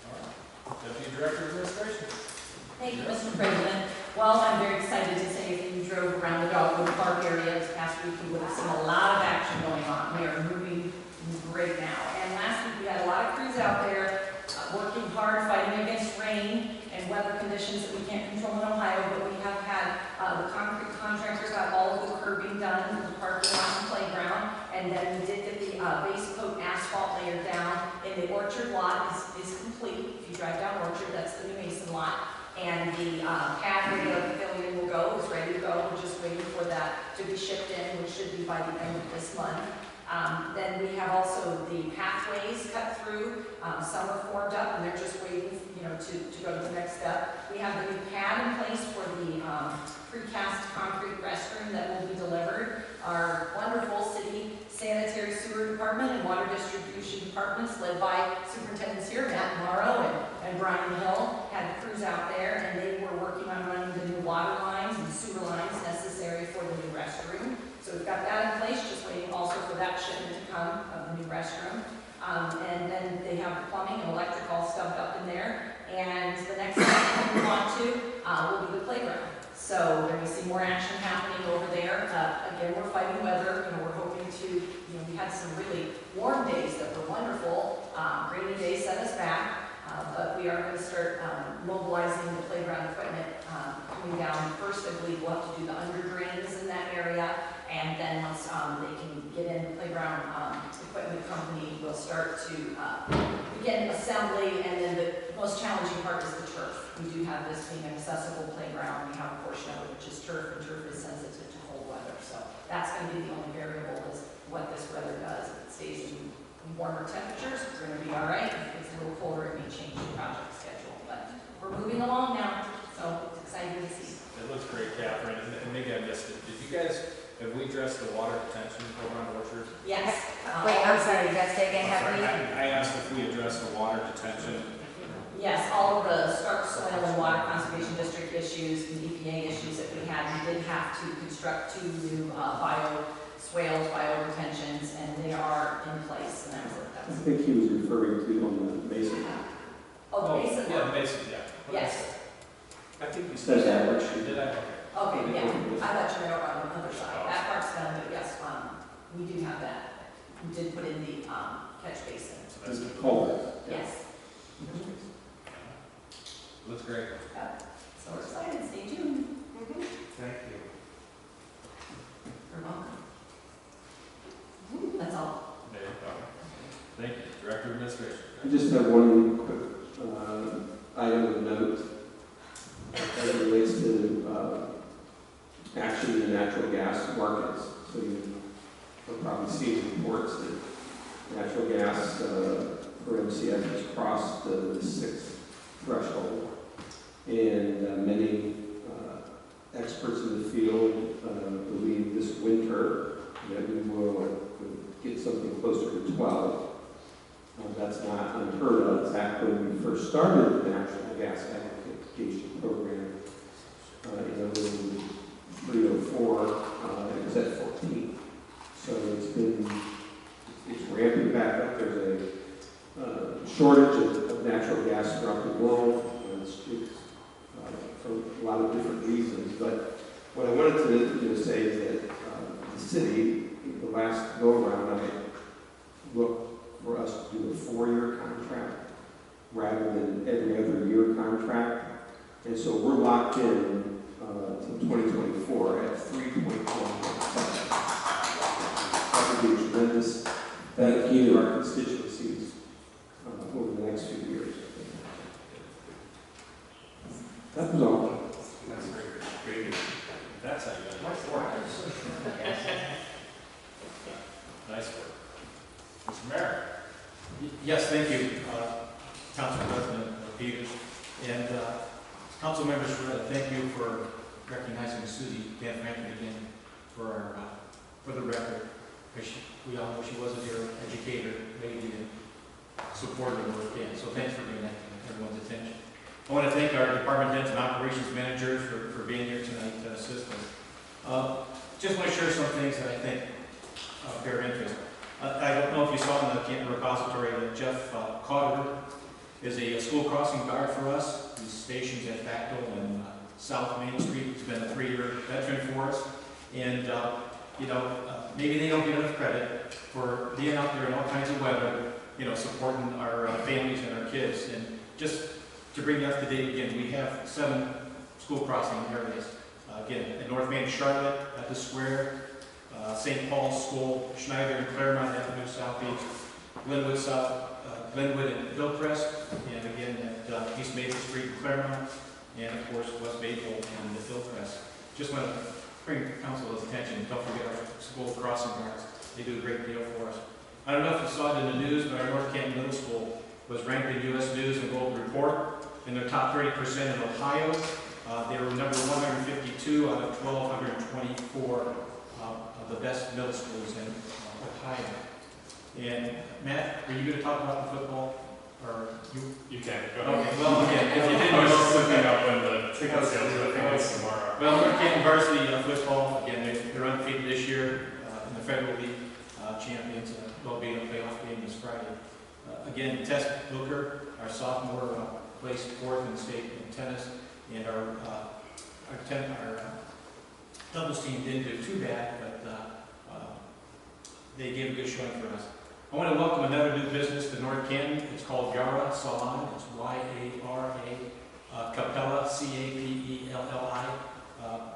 All right. Deputy Director of Administration. Thank you, Mr. President. Well, I'm very excited to say if you drove around the Dogwood Park area this past week, you would have seen a lot of action going on. We are moving great now. And last week we had a lot of crews out there working hard, fighting against rain and weather conditions that we can't control in Ohio, but we have had the concrete contractor got all of the curbing done for the parking lot and playground, and then we did get the base coat asphalt layer down, and the orchard lot is complete. If you drive down Orchard, that's the new Mason lot. And the pad where the pavilion will go is ready to go. We're just waiting for that to be shipped in, which should be by the end of this month. Then we have also the pathways cut through. Some are formed up, and they're just waiting, to go to the next step. We have the new pad in place for the precast concrete restroom that will be delivered. Our wonderful city sanitary sewer department and water distribution departments, led by superintendents here, Matt Morrow and Brian Hill, had crews out there, and they were working on running the new water lines and sewer lines necessary for the new restroom. So we've got that in place, just waiting also for that shipment to come of the new restroom. And then they have the plumbing and electric all stubbed up in there. And the next step we want to will be the playground. So we're going to see more action happening over there. Again, we're fighting weather. We're hoping to, we had some really warm days that were wonderful. Rainy days set us back. But we are going to start mobilizing the playground equipment coming down. First, I believe we'll have to do the under drains in that area, and then once they can get in, the playground equipment company will start to begin assembly, and then the most challenging part is the turf. We do have this being an accessible playground. We have a portion of it which is turf, and turf is sensitive to cold weather. So that's going to be the only variable is what this weather does. If it stays in warmer temperatures, we're going to be all right. If it's a little colder, it may change the project schedule. But we're moving along now, so it's exciting to see. It looks great, Catherine, and maybe I missed it. Did you guys, have we addressed the water detention over on Orchard? Yes. Wait, I'm sorry, just say again, have we? I asked if we addressed the water detention. Yes, all of the Stark Soil and Water Conservation District issues and EPA issues that we had, we did have to construct 2 new swales, bio-retentions, and they are in place, and that's what I that's. think he was referring to on the Mason. Oh, the basin? Yeah, Mason, yeah. Yes. I think you Says said that. that. Did I? Okay, yeah, I thought you were on the other side. That part's done, but yes, we do have that. We did put in the catch basin. So that's good. Culvert. Yes. Looks great. So we're excited, stay tuned. Thank you. You're welcome. That's all. Thank you, Director of Administration. I just have one quick item of note as it relates to action in the natural gas markets. So you've probably seen reports that natural gas for MCF has crossed the 6th threshold. And many experts in the field believe this winter that we will get something closer to 12. That's not unheard of. In fact, when we first started the natural gas application program in 304, it was at 14. So it's ramping back up. There's a shortage of natural gas throughout the world. It's for a lot of different reasons. But what I wanted to say is that the city, the last go-around, I looked for us to do a 4-year contract rather than every other year contract. And so we're locked in to 2024 at 3.1%. That would be a tremendous thank you to our constituencies over the next few years. That was all. That's great. Very good. That's how you got it. Nice work. Nice work. Mr. Mayor. Yes, thank you, Council President Peters. And council members, thank you for recognizing Susie Dan Franklin again for the record. Because we all know she was a dear educator, lady, and supported her work in. So thanks for bringing that to everyone's attention. I want to thank our department heads and operations managers for being here tonight to assist us. Just want to share some things that I think bear interest. I don't know if you saw in the Canton repository that Jeff Cotter is a school crossing guard for us. He's stationed at Bechtel and South Main Street. He's been a 3-year veteran for us. And, maybe they don't get enough credit for being out there in all kinds of weather, supporting our families and our kids. And just to bring you up to date again, we have 7 school crossing areas. Again, in North Main, Charlotte, at the Square, St. Paul's School, Schneider and Claremont Avenue Southeast, Glenwood South, Glenwood and Hillcrest, and again at East Maple Street and Claremont, and of course West Maple and the Hillcrest. Just want to bring council's attention, don't forget our school crossing guards. They do a great deal for us. I don't know if you saw it in the news, but our North Canton Middle School was ranked in U.S. News and World Report in their top 30% in Ohio. They were number 152 out of 1,224 of the best middle schools in Ohio. And Matt, are you going to talk about the football? Or you can. Go ahead. Okay, well, again, if you didn't I was know, just looking up when the ticket sales, I think it's tomorrow. well, North Canton varsity football, again, they're undefeated this year in the Federal League champions. They'll be in a playoff game this Friday. Again, Tess Booker, our sophomore, placed 4th in the state in tennis, and our doubles team didn't do too bad, but they gave a good showing for us. I I want to welcome another new business to North Canton. It's called Yara Salon. It's Y-A-R-A, Capella, C-A-P-E-L-L-I.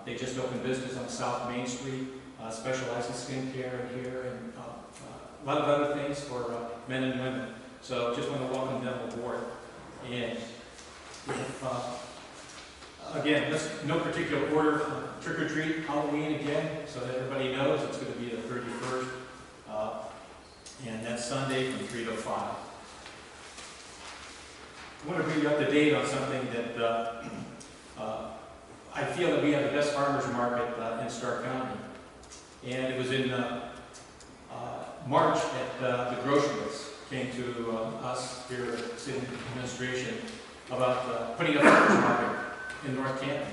They just opened business on South Main Street, specializes in skincare and hair and a lot of other things for men and women. So just want to welcome them aboard. And if, again, no particular order, trick or treat, Halloween again, so that everybody knows it's going to be the 31st. And that's Sunday from 3 to 5. I want to bring you up to date on something that I feel that we have the best farmers market in Stark County. And it was in March that the groceries came to us here at City Administration about putting up a farmers market in North Canton.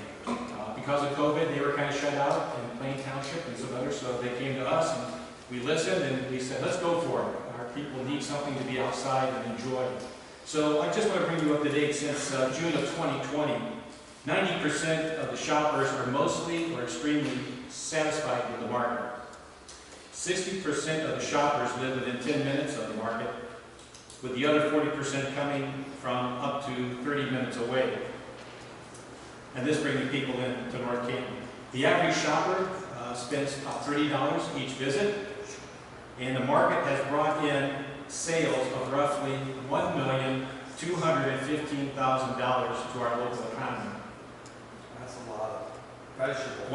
Because of COVID, they were kind of shut out in Plain Township and some others, so they came to us and we listened and we said, let's go for it. Our people need something to be outside and enjoy. So I just want to bring you up to date. Since June of 2020, 90% of the shoppers are mostly or extremely satisfied with the market. 60% of the shoppers live within 10 minutes of the market, with the other 40% coming from up to 30 minutes away. And this brings people in to North Canton. The average shopper spends about $30 each visit, and the market has brought in sales of roughly $1,215,000 to our local economy. That's a lot of vegetables.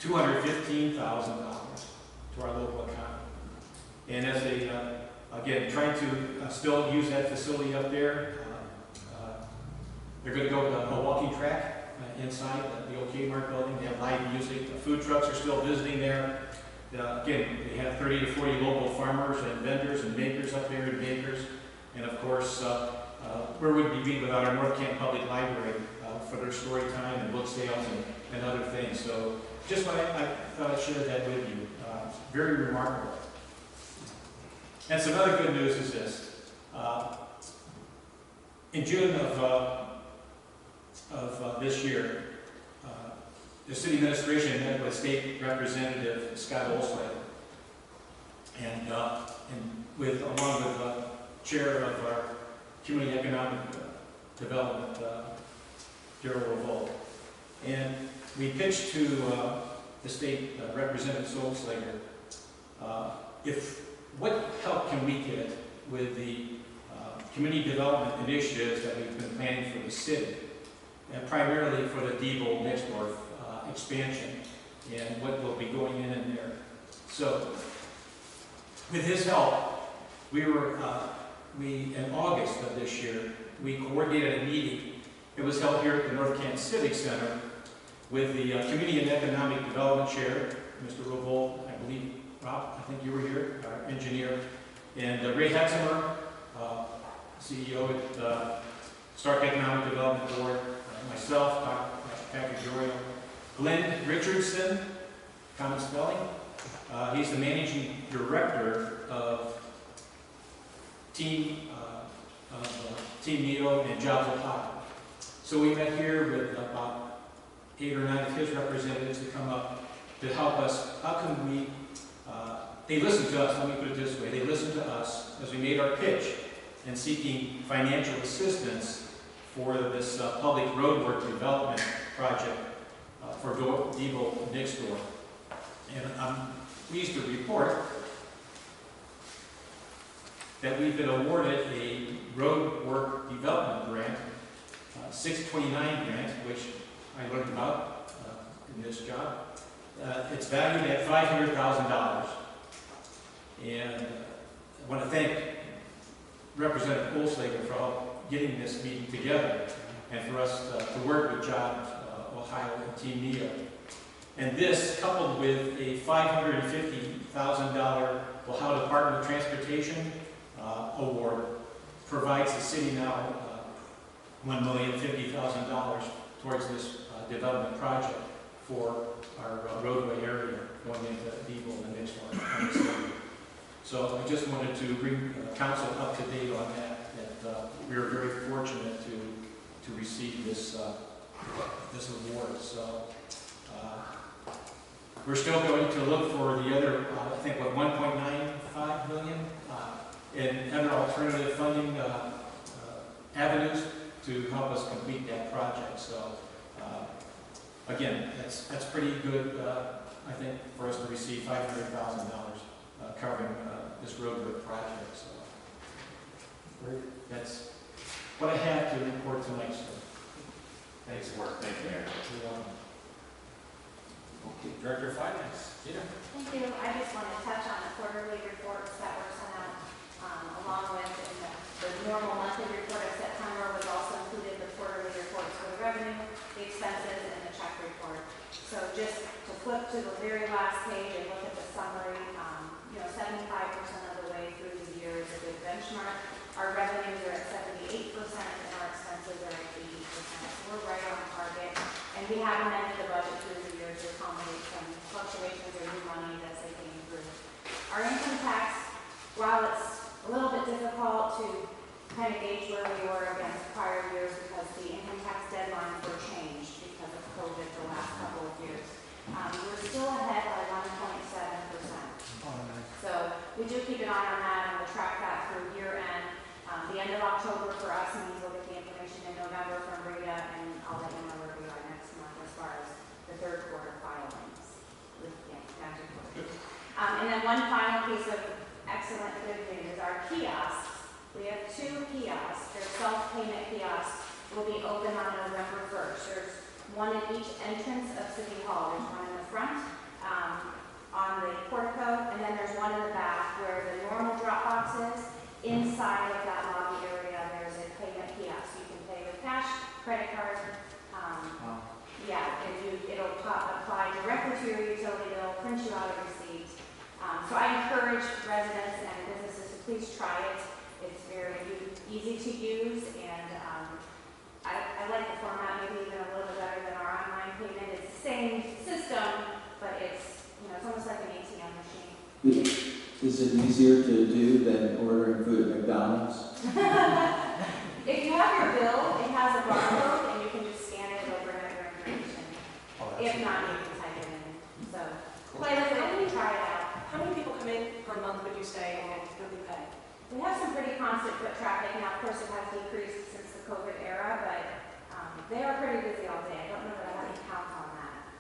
$1,215,000 to our local economy. And as they, again, trying to still use that facility up there, they're going to go with a walking track inside the OK Mart building. They have live music. The food trucks are still visiting there. Again, they have 30 to 40 local farmers and vendors and makers up there and bakers. And of course, where would we be without our North Canton Public Library for their story time and book sales and other things. So just what I thought I'd share that with you. Very remarkable. And some other good news is this. In June of this year, the city administration met with State Representative Scott Olsley, and along with Chair of our Community Economic Development, Yara Salon. And we pitched to the State Representative Olsley, what help can we get with the community development initiatives that we've been planning for the city, and primarily for the Diebold-Nixdorf expansion and what will be going in there. So, with his help, in August of this year, we coordinated a meeting. It was held here at the North Canton Civic Center with the Community and Economic Development Chair, Mr. Revolt, I believe, Rob, I think you were here, our engineer, and Ray Hetzemer, CEO at Stark Economic Development Board, myself, Dr. Patrick Jorio, Glenn Richardson, common spelling. He's the managing director of Team Neo and Jobs Ohio. So we met here with about 8 or 9 of his representatives to come up to help us. How can we, they listened to us, let me put it this way, they listened to us as we made our pitch and seeking financial assistance for this public roadwork development project for Diebold-Nixdorf. And I'm pleased to report that we've been awarded a roadwork development grant, 629 grant, which I learned about in this job. It's valued at $500,000. And I want to thank Representative Olslager for getting this meeting together and for us to work with Jobs Ohio and Team Neo. And this, coupled with a $550,000 Ohio Department of Transportation award, provides the city now $1,050,000 towards this development project for our roadway area going into Diebold-Nixdorf. So I just wanted to bring council up to date on that we are very fortunate to receive this award. So we're still going to look for the other, I think, what, $1.9 $1.5 million in other alternative funding avenues to help us complete that project. So again, that's pretty good, I think, for us to receive $500,000 covering this road work project. So that's what I have to report tonight, sir. Thanks for work. Thank you, Mayor. Okay, Director of Finance, Gina. Thank you. I just want to touch on the quarterly reports that were sent out, along with in the normal monthly report of September was also included the quarterly reports for the revenue, the expenses, and the check report. So just to flip to the very last page and look at the summary, 75% of the way through the year is a good benchmark. Our revenues are at 78% and our expenses are at 80%. So we're right on target. And we have amended the budget through the year to accommodate some fluctuations or new money as they came through. Our income tax, while it's a little bit difficult to kind of gauge where we were against prior years because the income tax deadlines were changed because of COVID the last couple of years, we're still ahead by 1.7%. So we do keep an eye on that and we'll track that through year end. The end of October for us means we'll get the information in November from Rita, and I'll let you know where we are next month as far as the third quarter filings. And then one final piece of excellent good news is our kiosks. We have 2 kiosks. They're self-payment kiosks. Will be open on November 1st. There's one at each entrance of City Hall. There's one in the front on the portico, and then there's one in the back where the normal drop box is. Inside of that lobby area, there's a payment kiosk. You can pay with cash, credit card. Yeah, and it'll apply directly to your utility bill, print you out a receipt. So I encourage residents and businesses to please try it. It's very easy to use, and I like the format maybe even a little bit better than our online payment. It's the same system, but it's almost like an ATM machine. Is it easier to do than ordering food at McDonald's? If you have your bill, it has a barcode, and you can just scan it over and enter information. If not, you can type it in. So, play with it, try it out. How many people come in per month, would you say, and really pay? We have some pretty constant foot traffic. Now, of course, it has decreased since the COVID era, but they are pretty busy all day. I don't know that I have any count on that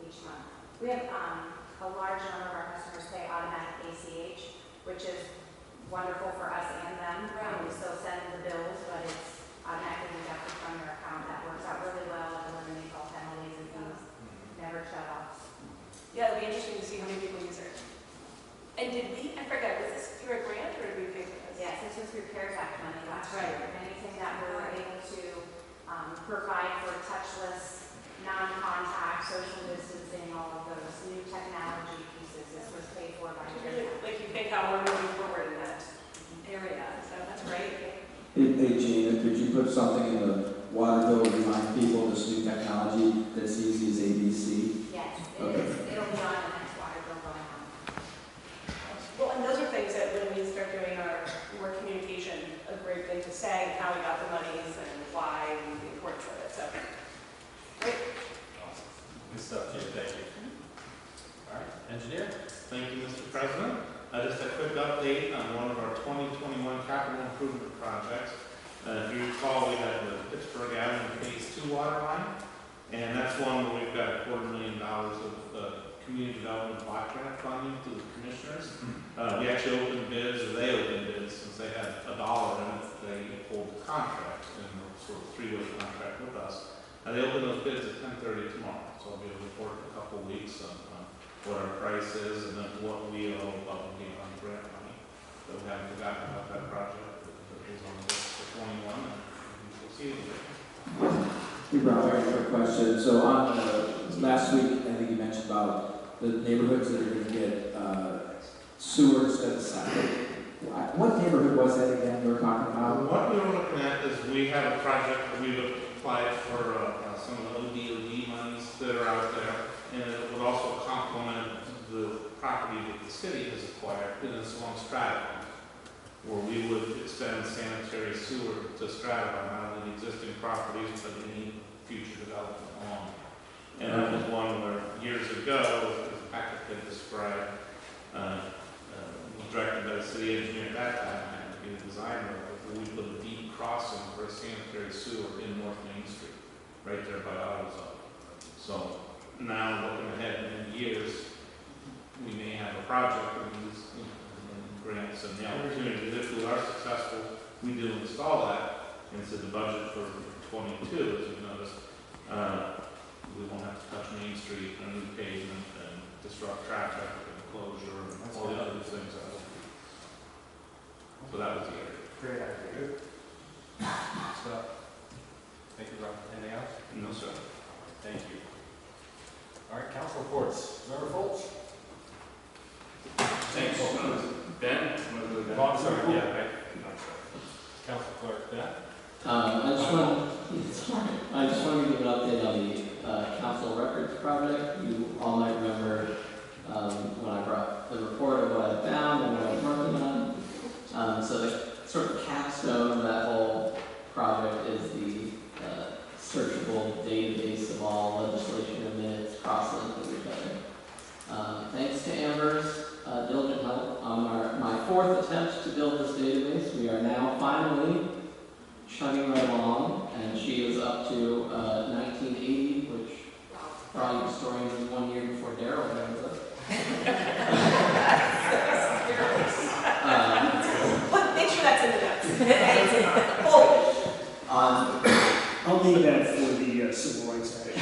each month. We have a large number of our customers pay automatic ACH, which is wonderful for us and them. We still send the bills, but it's automatically deducted from their account. That works out really well. It eliminates all penalties and fees. Never shut off. Yeah, it'll be interesting to see how many people use it. And I forget, was this through a grant or did we pay for this? Yes, this was through CARES Act money last year. Anything that we were able to provide for touchless, non-contact, social distancing, all of those new technology pieces, this was paid for by CARES Act. Like you think how we're moving forward in that area, so that's great. Hey Gina, could you put something in the water bill to remind people this new technology that's easy as ABC? Yes, Okay. it'll be on the next water bill going on. Well, and those are things that when we start doing our more communication, a great thing to say, how we got the monies and why and the importance of it, so. Great. Awesome. Good stuff, Gina. Thank you. All right, engineer. Thank you, Mr. President. Just a quick update on one of our 2021 capital improvement projects. If you recall, we had the Pittsburgh Avenue Phase 2 water line, and that's one where we've got $250,000 of community development block grant funding to the commissioners. We actually opened bids, or they opened bids, since they had $1 in it, they pulled the contract, and sort of 3-way contract with us. And they opened those bids at 10:30 tomorrow, so I'll be able to report in a couple of weeks on what our price is and then what we owe above and beyond grant money. So we haven't forgotten about that project. It is on the list for 21, and we'll see it again. Hey, Brian, very quick question. So on last week, I think you mentioned about the neighborhoods that are going to get sewer instead of septic. What neighborhood was that again you were talking about? What we were looking at is we have a project that we've applied for some of the ODOD monies that are out there, and it would also complement the property that the city has acquired in its own Stratton, where we would extend sanitary sewer to Stratton, not only the existing properties, but any future development along. And that was one where years ago, as Patrick had described, the director right there by AutoZone. So now, looking ahead in years, we may have a project that needs, and grants and the opportunity, if we are successful, we do install that into the budget for 22, as you've noticed. We won't have to touch Main Street and new pavement and disrupt traffic and closure and all the other things that will be. So that was the area. Great idea. Good. Stuff. Thank you, Rob. Anything else? No, sir. Thank you. All right, council reports. Member Foltz? Thanks. Ben? Oh, I'm sorry. Yeah, right. Council Clerk, Ben? I just want to give an update on the council records project. You all might remember when I brought the report of what I found and what I was working on. So the sort of capstone of that whole project is the searchable database of all legislation and minutes cross-linked with each other. Thanks to Amber's diligent help on my fourth attempt to build this database, we are now finally chugging right along, and she is up to 1980, which for all you historians is 1 year before Daryl ends up. Make sure that's in the notes. I'll need that for the Civil Rights Act.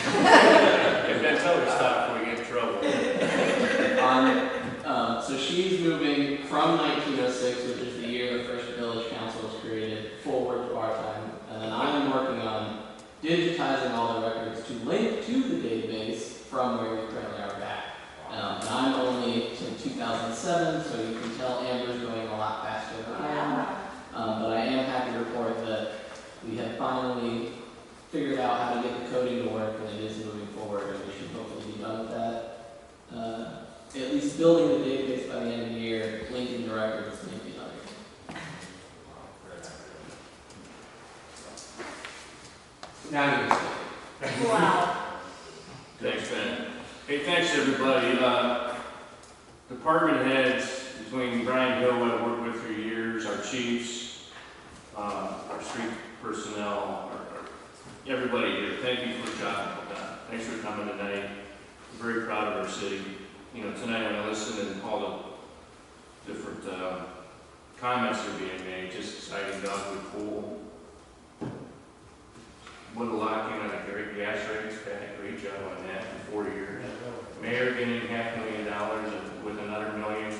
If that's how we stop before we get in trouble. So she's moving from 1906, which is the year the first village council was created, forward to our time. And then I am working on digitizing all the records to link to the database from where we currently are back. And I'm only to 2007, so you can tell Amber's going a lot faster than I am. But I am happy to report that we have finally figured out how to get the coding to work, and it is moving forward, and we should hopefully be done with that. At least building the database by the end of the year, linking the records, maybe another year. Now you can say. Wow. Thanks, Ben. Hey, thanks, everybody. Department heads, between Brian Hill, who I've worked with for years, our chiefs, our street personnel, everybody here, thank you for the job well done. Thanks for coming tonight. I'm very proud of our city. You know, tonight when I listened and all the different comments that are being made, just exciting Dogwood Pool. Wood locking on a great gas rates, great job on that in 4 years. Mayor getting $500,000 and with another $1 million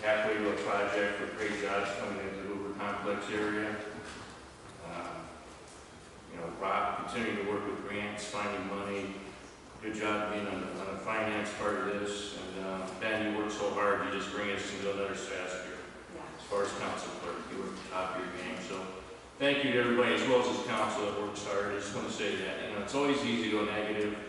halfway to a project with great jobs coming into the Hoover Complex area. You know, Rob continuing to work with grants, finding money. Good job being on the finance part of this. And Ben, you worked so hard to just bring us into another stratosphere. As far as council clerk, you were at the top of your game. So thank you to everybody, as well as this council that works hard. I just want to say that. You know, it's always easy to go negative,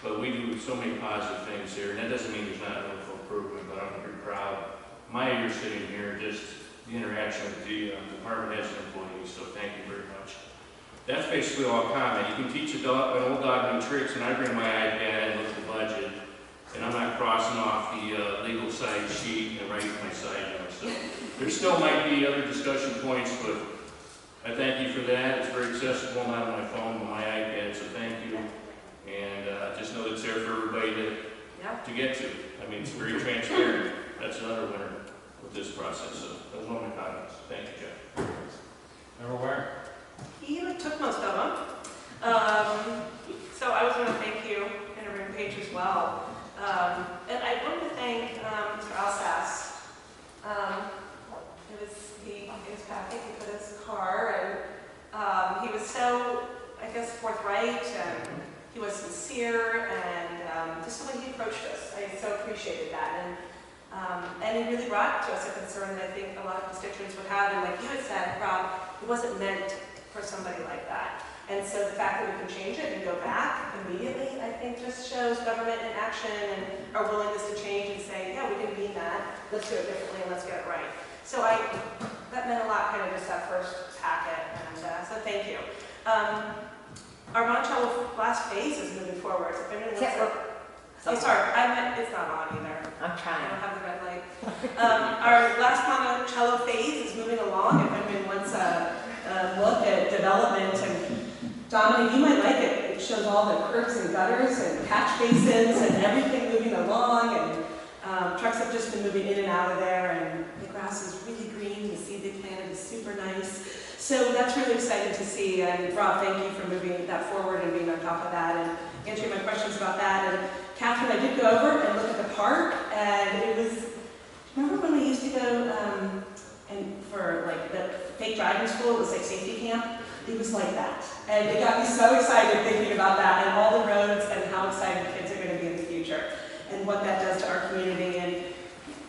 but we do so many positive things here. And that doesn't mean there's not room for improvement, but I'm very proud. My year sitting here, just the interaction with the department heads and employees. So thank you very much. That's basically all comment. You can teach an old dog new tricks, and I bring my iPad and look at the budget, and I'm not crossing off the legal side sheet and writing my side notes. So there still might be other discussion points, but I thank you for that. It's very accessible, not on my phone, but my iPad, so thank you. And just know that it's there for everybody to get to. I mean, it's very transparent. That's another winner with this process. So those are my comments. Thank you, Jeff. Member Ware? He took most of them. So I was going to thank you, and everyone page as well. And I wanted to thank Mr. Alsace. He was packing, he put his car, and he was so, I guess, forthright, and he was sincere, and just the way he approached us. I so appreciated that. And he really brought to us a concern that I think a lot of constituents would have, and like you had said, Rob, it wasn't meant for somebody like that. And so the fact that we can change it and go back immediately, I think just shows government in action and our willingness to change and say, yeah, we didn't mean that, let's do it differently and let's get it right. So that meant a lot, kind of just that first packet, and so thank you. Our Monticello last phase is moving forward. So if anyone wants to, sorry, it's not on either. I'm trying. I don't have the red light. Our last Monticello phase is moving along. If anyone wants a look at development, and Dominic, you might like it. shows all the curbs and gutters and catch basins and everything moving along, and trucks have just been moving in and out of there, and the grass is really green, the seed they planted is super nice. So that's really exciting to see, and Rob, thank you for moving that forward and being on top of that and answering my questions about that. And Catherine, I did go over and look at the park, and it was, remember when we used to go and for like the fake driving school, it was like safety camp? It was like that. And it got me so excited thinking about that and all the roads and how excited kids are going to be in the future and what that does to our community. And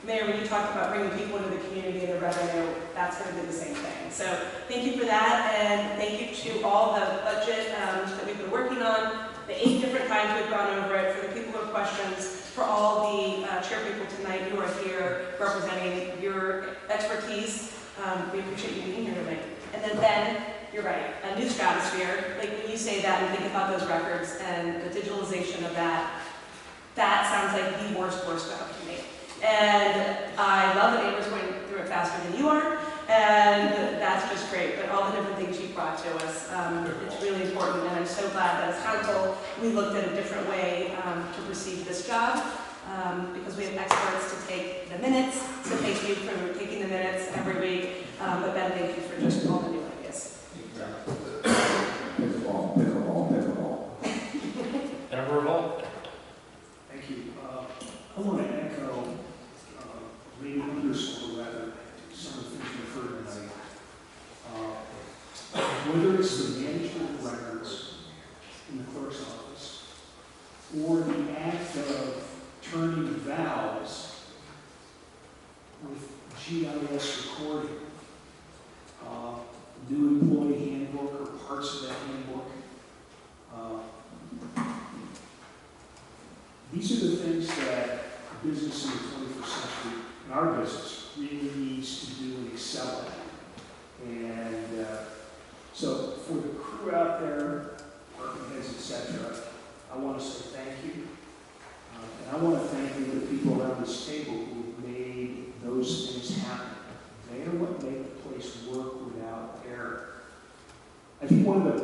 Mayor, when you talked about bringing people into the community and the revenue, that's going to do the same thing. So thank you for that, and thank you to all the budget that we've been working on, the 8 different times we've gone over it, for the people who have questions, for all the chair people tonight who are here representing your expertise. We appreciate you being here tonight. And then Ben, you're right, a new stratosphere. Like when you say that and think about those records and the digitalization of that, that sounds like the worst job to me. And I love that Amber's going through it faster than you are, and that's just great. But all the different things you brought to us, it's really important, and I'm so glad that as council, we looked at a different way to perceive this job, because we have experts to take the minutes, so thank you for taking the minutes every week, but Ben, thank you for just all the new ideas. Pickleball. Member Revolt. Thank you. I want to echo, maybe underscore rather, some of the things we've heard tonight. Whether it's the management of records in the clerk's office, or the act of turning valves with GIS recording, new employee handbook or parts of that handbook. These are the things that a business in the 21st century, in our business, really needs to do and excel at. And so for the crew out there, department heads, etc., I want to say thank you. And I want to thank you to the people around this table who have made those things happen. They are what make the place work without error. I think one of the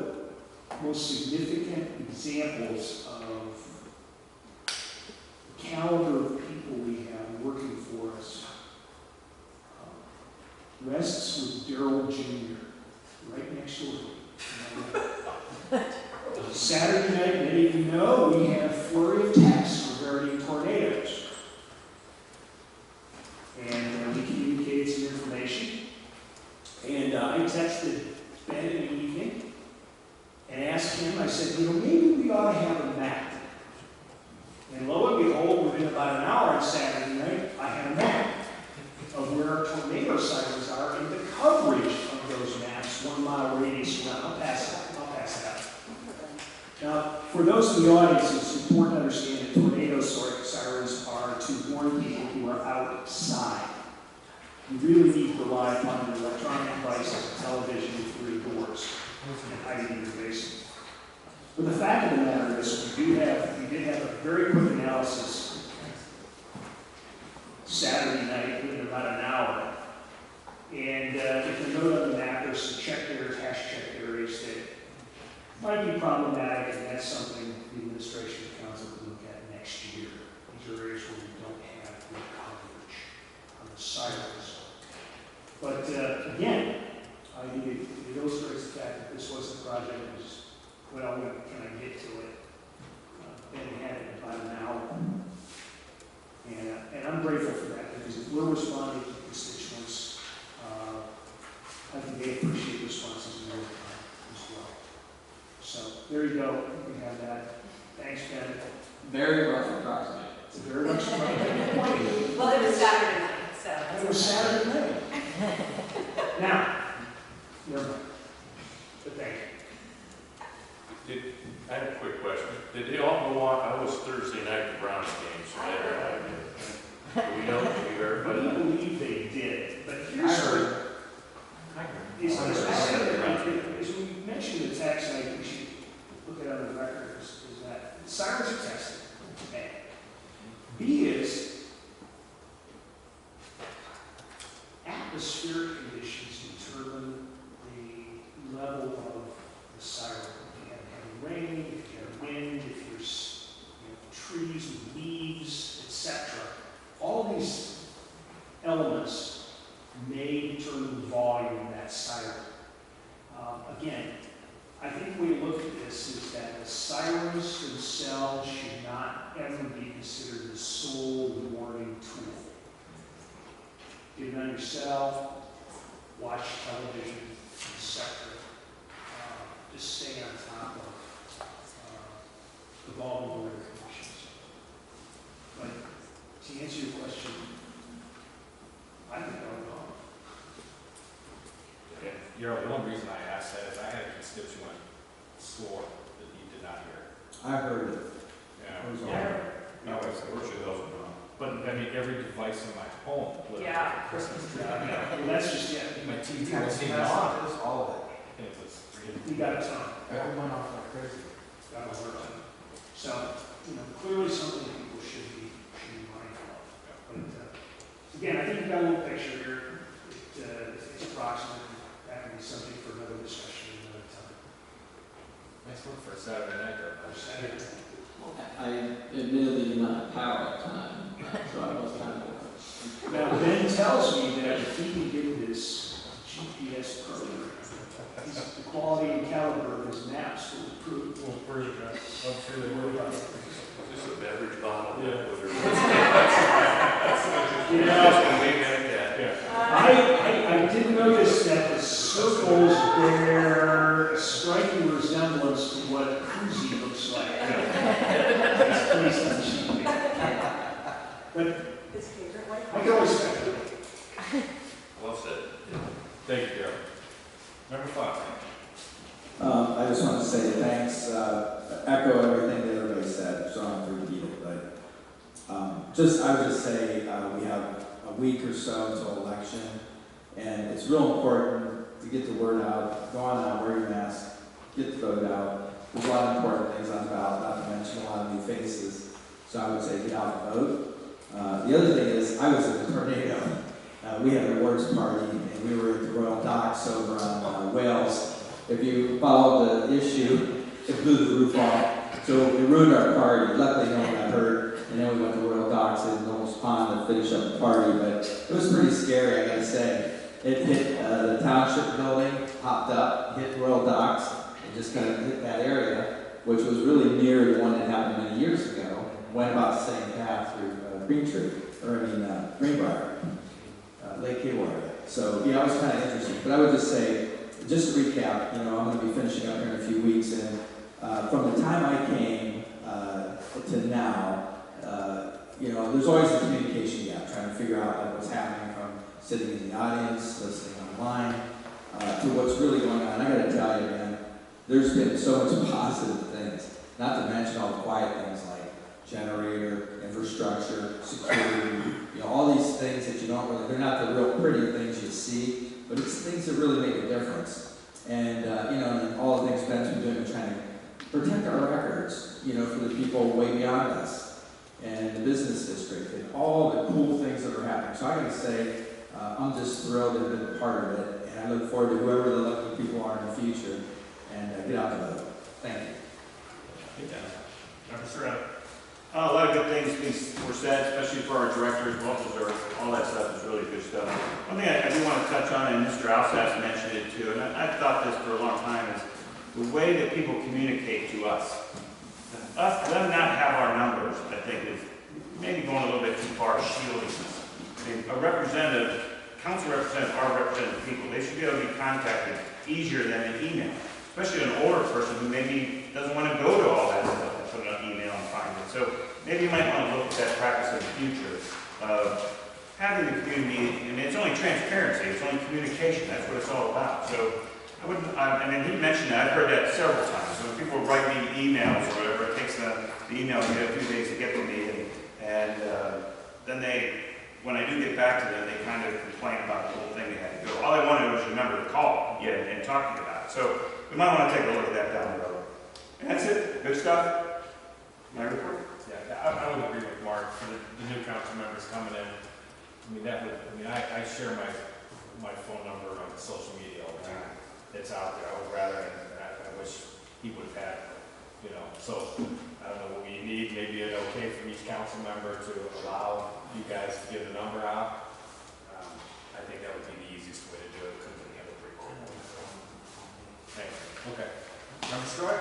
most significant examples of the caliber of people we have working for us rests with Daryl Jr., right next door to me. Saturday night, many of you know, we had a flurry of texts regarding tornadoes. And we communicated some information. And I texted Ben in the evening and asked him, I said, maybe we ought to have a map. And lo and behold, within about an hour on Saturday night, I had a map of where our tornado sirens are and the coverage of those maps, 1 mile radius around. I'll pass it out. Now, for those in the audience, it's important to understand that tornado sirens are to warn people who are outside. You really need to rely upon your electronic devices, television, through your doors, and hiding in your basement. But the fact of the matter is, we did have a very quick analysis Saturday night within about an hour. And if you note on the map, there's some checked areas, hash-checked areas that might be problematic, and that's something the administration and council can look at next year. These are areas where we don't have good coverage on the sirens. But again, I think it illustrates the fact that this was a project that was, well, when can I get to it? Ben had it in about an hour. And I'm grateful for that, because if we're responding to constituents, I think they appreciate responses in real time as well. So there you go. We have that. Thanks, Ben. Very rough approximate. It's a very much approximate. Well, it was Saturday night, so. It was Saturday night. Now, never mind. But thank you. I have a quick question. Did they all go on? I was Thursday night at the Browns game, so I heard that. Do we know? Do we verify I that? believe they did, but here's where, as we mentioned the text, and I think we should look at on the record, is that sirens are tested. A. B is atmospheric conditions determine the level of the siren. If you have heavy rain, if you elements may determine the volume of that siren. Again, I think the way to look at this is that the sirens themselves should not ever be considered the sole warning tool. Get it on yourself, watch television, etc. Just stay on top of evolving weather conditions. But to answer your question, I think I don't know. The only reason I asked that is I had a constituent swore that he did not hear. I heard it. No, it's virtually those are gone. But I mean, every device in my home. Yeah. Christmas tree. Well, that's just, yeah, My TV wasn't even on. All of it. It was we got a ton. Everyone off like crazy. Got a ton. So, clearly something that people should be mindful of. But again, I think you got a little picture here. It's approximate. That can be something for another discussion another time. nice work for a Saturday night, though. Saturday. I admittedly did not have power at the time, so I was kind of. Now, Ben tells me that if he can get this GPS program, the quality and caliber of his maps will improve. Well, pretty good. I'm sure they will. Just a beverage bottle. Yeah. I did notice that the circles bear a striking resemblance to what a koozie looks like. It's placed on sheet music. But His favorite white. I can always speculate. Well said. Thank you, Darrell. Number 5. I just want to say thanks, echo everything that everybody said, so I don't have to repeat it, but I would just say we have a week or so until election, and it's real important to get the word out, go on out, wear your mask, get the vote out. There's a lot of important things on the ballot, not to mention a lot of new faces, so I would say get out and vote. The other thing is, I was in a tornado. We had an awards party, and we were at the Royal Docks over on Wales. If you followed the issue, it blew the roof off, so it ruined our party. Luckily, no one got hurt, and then we went to Royal Docks and almost pond to finish up the party, but it was pretty scary, I gotta say. It hit the township building, hopped up, hit Royal Docks, and just kind of hit that area, which was really near the one that happened many years ago. Went about the same path through Greenbrier, Lake Clearwater. So, it was kind of interesting. But I would just say, just to recap, I'm going to be finishing up here in a few weeks, and from the time I came to now, there's always a communication gap, trying to figure out what's happening from sitting in the audience, listening online, to what's really going on. I got to tell you, man, there's been so much positive things, not to mention all the quiet things like generator, infrastructure, security, all these things that you don't really, they're not the real pretty things you see, but it's things that really make a difference. And, and all the things Ben's been doing, trying to protect our records, for the people way beyond us, and the business district, and all the cool things that are happening. So I gotta say, I'm just thrilled to have been a part of it, and I look forward to whoever the elected people are in the future, and get out the vote. Thank you. Number 3. A lot of good things were said, especially for our directors, officers, all that stuff is really good stuff. One thing I do want to touch on, and Mr. Alsace mentioned it too, and I've thought this for a long time, is the way that people communicate to us. Them not have our numbers, I think, is maybe going a little bit too far shielding us. I mean, a representative, council representatives are representative people. They should be able to be contacted easier than an email, especially an older person who maybe doesn't want to go to all that stuff and put it on email and find it. So maybe you might want to look at that practice in the future of having the community, and it's only transparency, it's only communication, that's what it's all about. So I wouldn't, he mentioned that, I've heard that several times. When people write me emails or whatever, it takes the email to get a few days to get to me, and then when I do get back to them, they kind of complain about the whole thing they had to go. All I wanted was remember to call and talk to you about it. So we might want to take a look at that down the road. And that's it. Good stuff. My report. Yeah, I would agree with Mark. For the new council members coming in, I share my phone number on social media all the time. It's out there. I would rather, and I wish he would have had, so I don't know what we need. Maybe it's okay for each council member to allow you guys to give the number out. I think that would be the easiest way to do it, because we have a pretty quick one. Thank you. Okay. Member Stroy?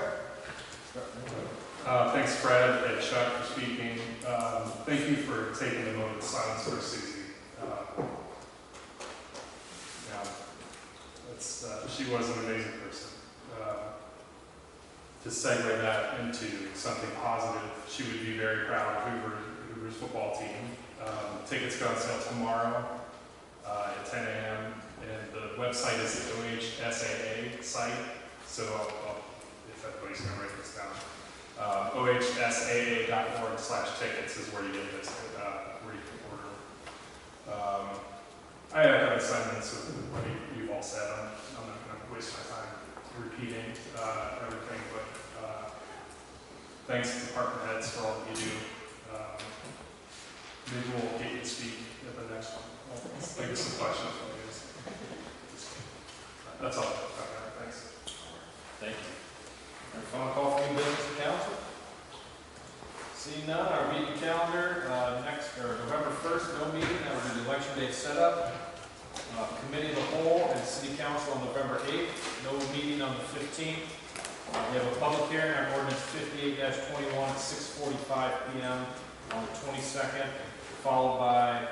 Thanks, Fred and Chuck, for speaking. Thank you for taking the moment of silence for Susie. She was an amazing person. To segue that into something positive, she would be very proud of Hoover's football team. Tickets go on sale tomorrow at 10 a.m. and the website is the OHSAA site. So if everybody's going to write this down, ohsaa.org/tickets is where you get this, where you can order. I have assignments with what you've all said. I'm not going to waste my time repeating everything, but thanks to department heads for all that you do. Maybe we'll get you to speak at the next one. I'll give you some questions from you. That's all. Okay, thanks. Thank you. Final call for new business to council. Seeing none, our meeting calendar, November 1st, no meeting, that will be the election day setup. Committee of the whole and city council on November 8th, no meeting on the 15th. We have a public hearing on ordinance 58-21 at 6:45 p.m. on the 22nd, followed by